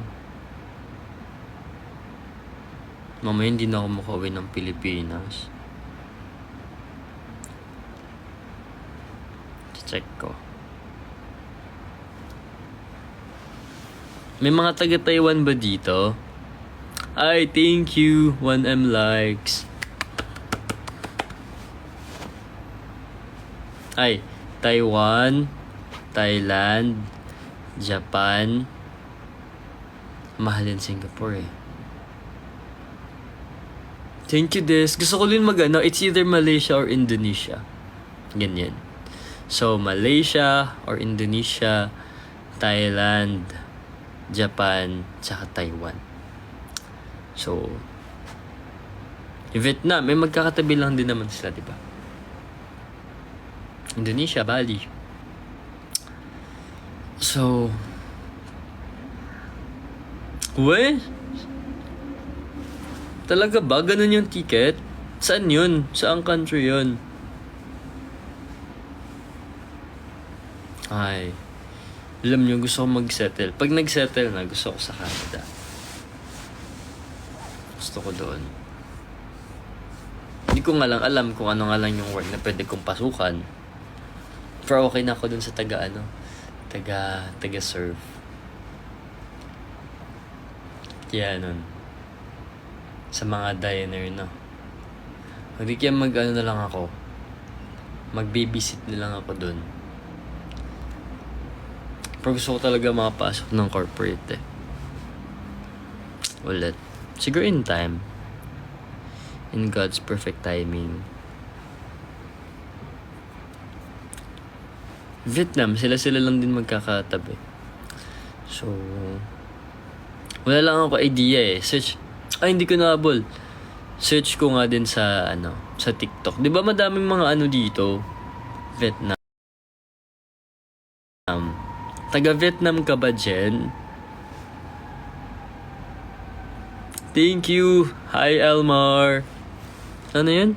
Mamaya hindi na ako makauwi ng Pilipinas. Check ko. May mga taga-Taiwan ba dito? Ay, thank you. 1M likes. Ay, Taiwan, Thailand, Japan. Mahal din Singapore eh. Thank you, Des. Gusto ko din it's either Malaysia or Indonesia. Ganyan. So, Malaysia or Indonesia, Thailand, Japan, tsaka Taiwan. So, Vietnam, may magkakatabi lang din naman sila, di ba? Indonesia, Bali. So, talaga ba? Ganun yung ticket? Saan yun? Saan country yun? Ay. Alam nyo, gusto ko mag-settle. Pag nag-settle na, gusto ko sa Canada. Gusto ko doon. Hindi ko nga lang alam kung ano nga lang yung work na pwede kong pasukan. Pero okay na ako doon sa taga-serve. Kaya nun. Sa mga diner, no. Hindi kaya na lang ako. Mag-babysit na lang ako doon. Pero gusto ko talaga makapasok ng corporate eh. Ulit. Siguro in time. In God's perfect timing. Vietnam, sila lang din magkakatabi. So, wala lang ako idea eh. Search. Hindi ko nahabol. Search ko nga din sa TikTok. 'Di ba madaming mga dito? Vietnam. Taga-Vietnam ka ba, Jen? Thank you. Hi, Elmar. Ano yun?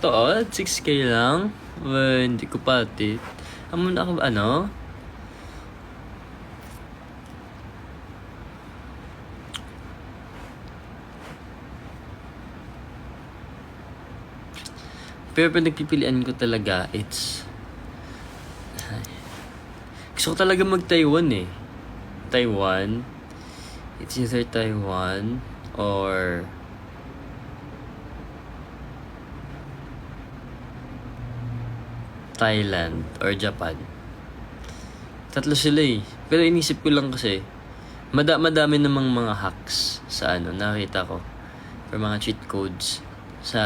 To 6K lang? Hindi ko pati. Pero nagpipilian ko talaga, gusto ko talaga mag-Taiwan eh. Taiwan. It's either Taiwan or Thailand or Japan. Tatlo sila eh. Pero inisip ko lang kasi, madami namang mga hacks sa nakita ko. Or mga cheat codes sa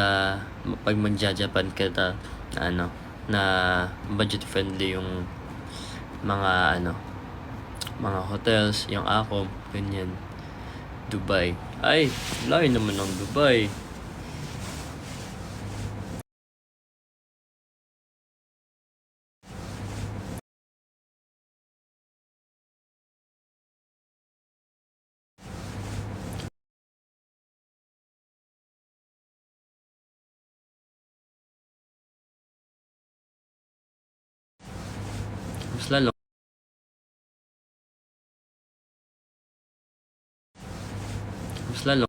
pag magja-Japan ka na budget friendly yung mga mga hotels, yung Acom, ganyan. Dubai. Ay, layo naman ng Dubai. Mas lalo. Mas lalo.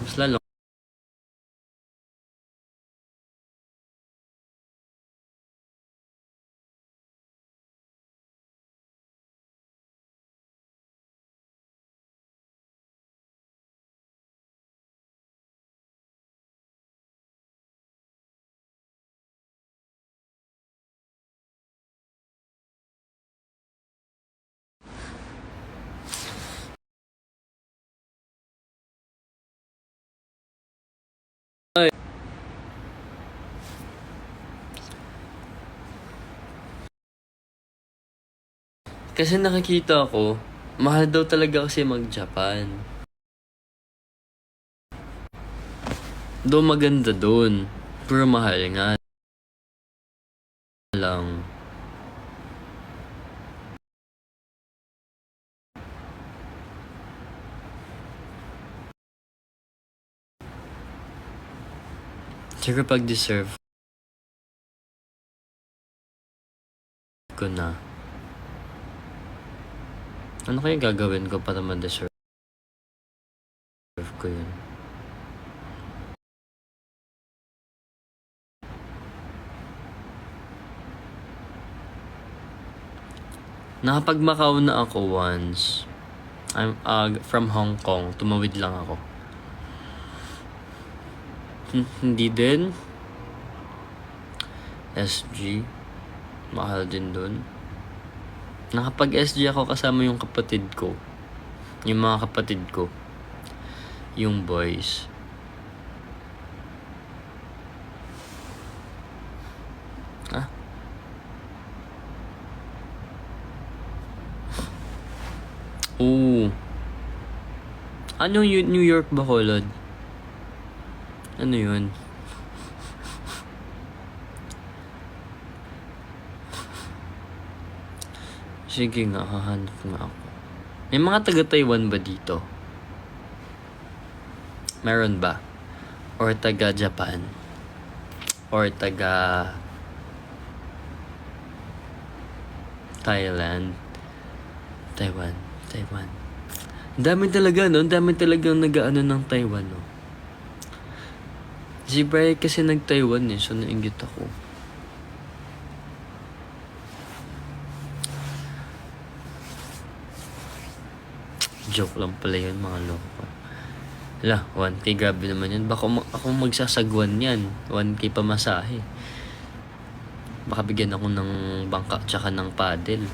Mas lalo. Kasi nakikita ko, mahal daw talaga kasi mag-Japan. Maganda doon, pero mahal nga lang. Siguro pag deserve ko na. Ano kaya gagawin ko para ma-deserve ko yun? Nakapag Macau na ako once. I'm from Hong Kong. Tumawid lang ako. Hindi din. SG. Mahal din dun. Nakapag SG ako kasama yung kapatid ko. Yung mga kapatid ko. Yung boys. Ah? Oo. Anong New York Bacolod? Ano yun? Sige nga, hahanap nga ako. May mga taga-Taiwan ba dito? Meron ba? Or taga-Japan? Or taga Thailand? Taiwan. Ang dami talaga, no? Ang dami talagang nag-ano ng Taiwan, no? Si Brian kasi nag-Taiwan, eh. So, nainggit ako. Joke lang pala yun, mga loko. Hala, 1K, grabe naman yan. Baka ako magsasagwan yan. 1K pamasahe. Baka bigyan ako ng bangka tsaka ng paddle.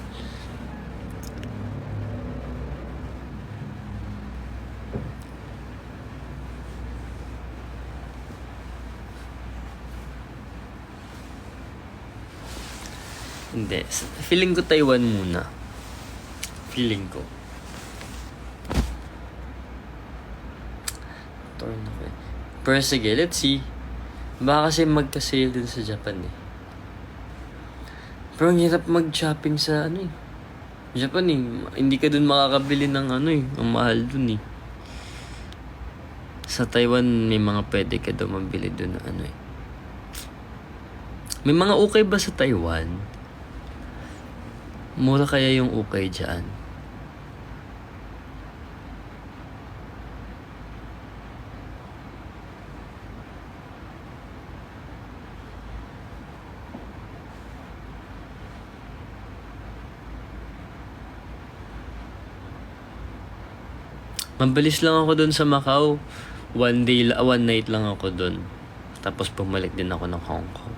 Hindi. Feeling ko Taiwan muna. Feeling ko. Pero sige, let's see. Baka kasi magka-sale din sa Japan eh. Pero ang hirap mag-shopping sa ano eh. Japan eh. Hindi ka dun makakabili ng ano eh. Ang mahal dun eh. Sa Taiwan, may mga pwede ka daw mabili dun na ano eh. May mga ukay ba sa Taiwan? Mura kaya yung ukay dyan? Mabilis lang ako dun sa Macau. One night lang ako dun. Tapos bumalik din ako ng Hong Kong.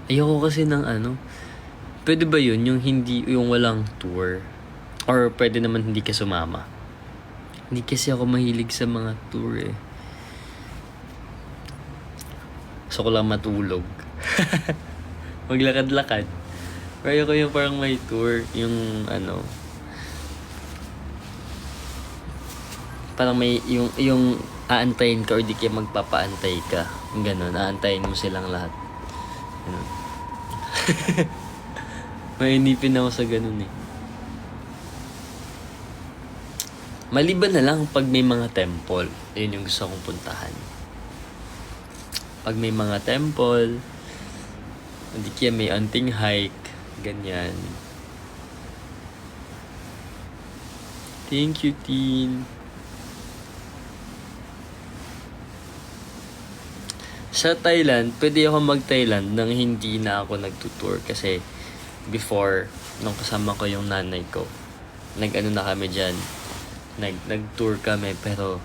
Ayoko kasi ng ano. Pwede ba yun? Yung walang tour? Or pwede naman hindi ka sumama? Hindi kasi ako mahilig sa mga tour eh. Gusto ko lang matulog. Maglakad-lakad. Pero ko yung parang may tour, yung ano, parang may, yung aantayin ka or di kaya magpapaantay ka. Yung ganun, aantayin mo silang lahat. Ganun. Mainipin ako sa ganun eh. Maliban na lang pag may mga temple, yun yung gusto kong puntahan. Pag may mga temple, hindi kaya may anting hike, ganyan. Thank you, Teen. Sa Thailand, pwede ako mag-Thailand nang hindi na ako nagtutour kasi before, nung kasama ko yung nanay ko, nag-ano na kami dyan, nag-tour kami pero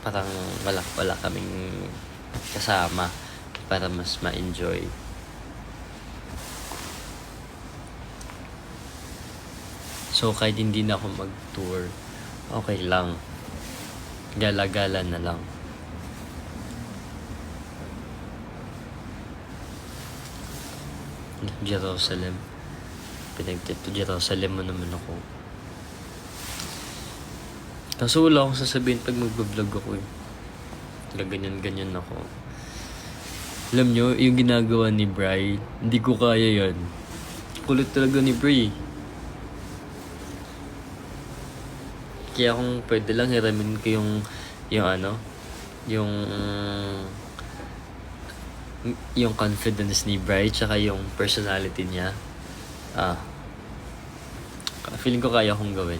parang wala kaming kasama para mas ma-enjoy. So, kahit hindi na ako mag-tour, okay lang. Gala-gala na lang. Jerusalem. Pinagtito Jerusalem mo naman ako. Kaso wala akong sasabihin pag mag-vlog ako eh. Ganyan-ganyan ako. Alam nyo, yung ginagawa ni Bri, hindi ko kaya yan. Kulit talaga ni Bri. Kaya kung pwede lang hiramin ko yung confidence ni Bri tsaka yung personality niya. Feeling ko kaya kong gawin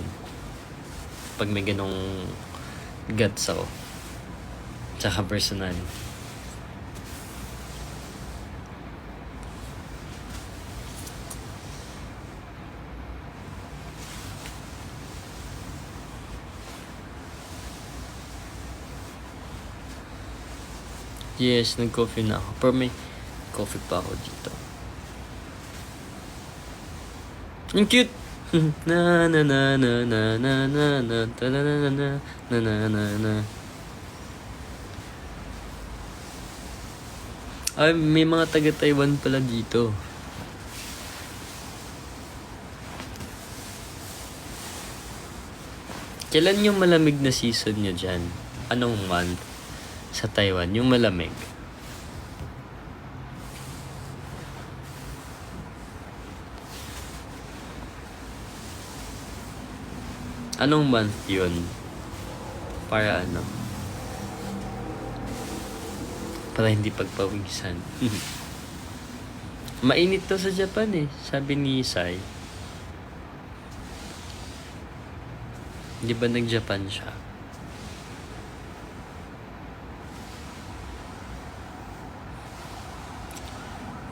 pag may ganong guts ako tsaka personality. Yes, nag-coffee na ako. Pero may coffee pa ako dito. Ang cute! na na na na na na na na ta na na na na na na na na. Ay, may mga taga-Taiwan pala dito. Kailan yung malamig na season nyo dyan? Anong month sa Taiwan? Yung malamig. Anong month yun? Para ano? Para hindi pagpawisan. Mainit to sa Japan eh. Sabi ni Sai. Di ba nag-Japan siya?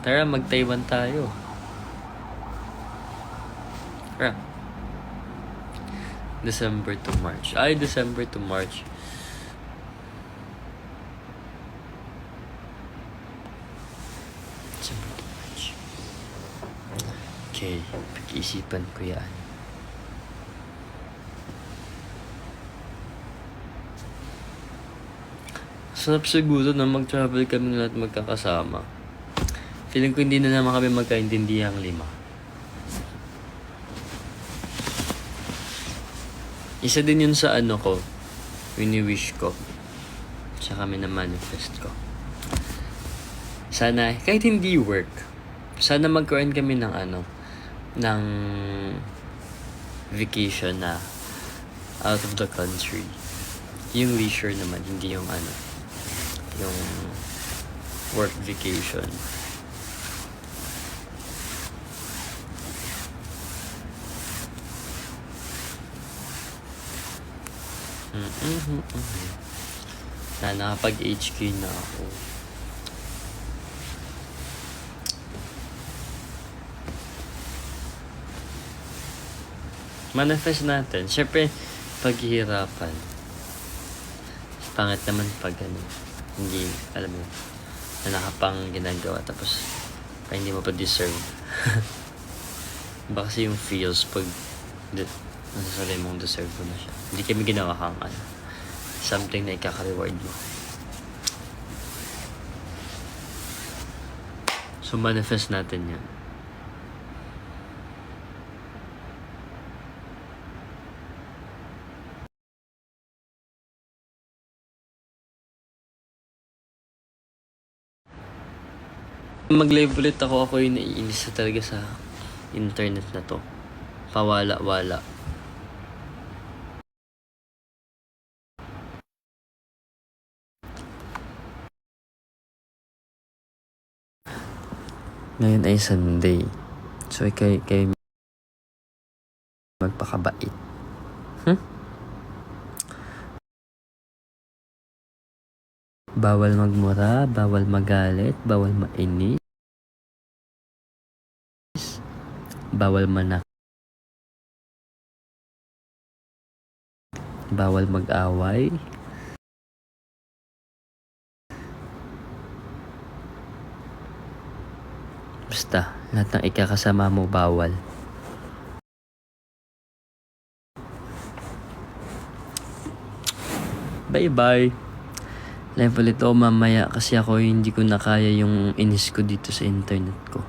Tara, mag-Taiwan tayo. Tara. December to March. Ay, December to March. December to March. Okay, pag-iisipan ko yan. Sarap siguro na mag-travel kami lahat magkakasama. Feeling ko hindi na naman kami magkaintindihang 5. Isa din yun sa ano ko, wini-wish ko. Sa kami na manifest ko. Sana, kahit hindi work, sana magkaroon kami ng ng vacation na out of the country. Yung leisure naman, hindi yung yung work vacation. Na nakapag-HQ na ako. Manifest natin. Siyempre, paghihirapan. Pangit naman pag hindi, alam mo, na nakapang ginagawa tapos hindi mo pa deserve. Baka kasi yung feels pag nasasabi mong deserve mo na siya. Hindi kami ginawa kang something na ikaka-reward mo. So, manifest natin yan. Mag-live ulit ako yung naiinis na talaga sa internet na to. Pawala-wala. Ngayon ay Sunday. So, kayo magpakabait. Bawal magmura, bawal magalit, bawal mainis, bawal manak, bawal mag-away. Basta, lahat ng ikakasama mo bawal. Bye-bye. Live ulit ako mamaya kasi ako hindi ko na kaya yung inis ko dito sa internet ko.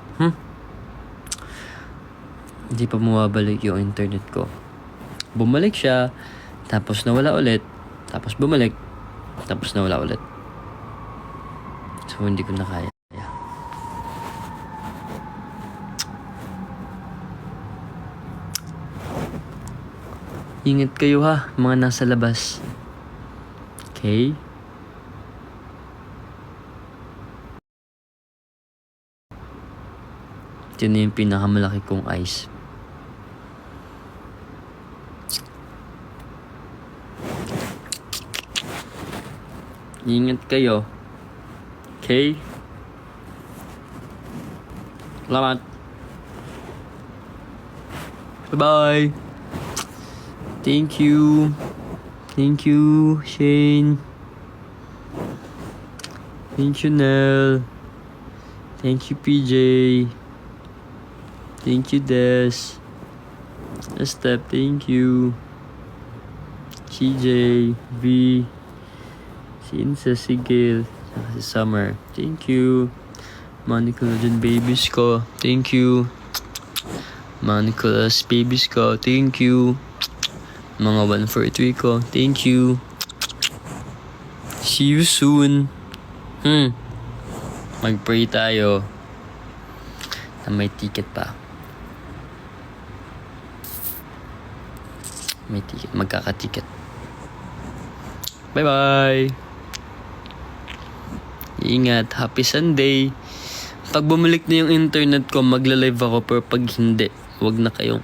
Hindi pa bumabalik yung internet ko. Bumalik siya, tapos nawala ulit, tapos bumalik, tapos nawala ulit. So hindi ko na kaya. Ingat kayo ha, mga nasa labas. Okay? Ito na yung pinakamalaki kong ice. Ingat kayo. Okay? Salamat. Bye-bye. Thank you. Thank you, Shane. Thank you, Nell. Thank you, PJ. Thank you, Des. Step, thank you. CJ, V, si Insa, si Gail, saka si Summer. Thank you. Mga Nickelodeon babies ko. Thank you. Mga Nicholas babies ko. Thank you. Mga 143 ko. Thank you. See you soon. Mag-pray tayo na may ticket pa. May ticket. Magkaka-ticket. Bye-bye. Ingat. Happy Sunday. Pag bumalik na yung internet ko, magla-live ako. Pero pag hindi, wag na kayong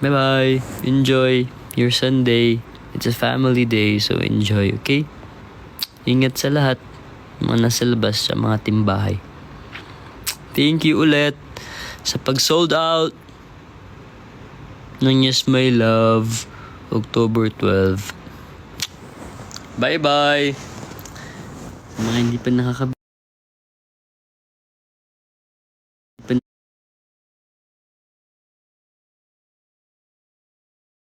Bye-bye. Enjoy your Sunday. It's a family day, so enjoy, okay? Ingat sa lahat. Mga nasa labas, sa mga timbahay. Thank you ulit sa pag-sold out ng Yes My Love October 12. Bye-bye. Mga hindi pa nakakabili.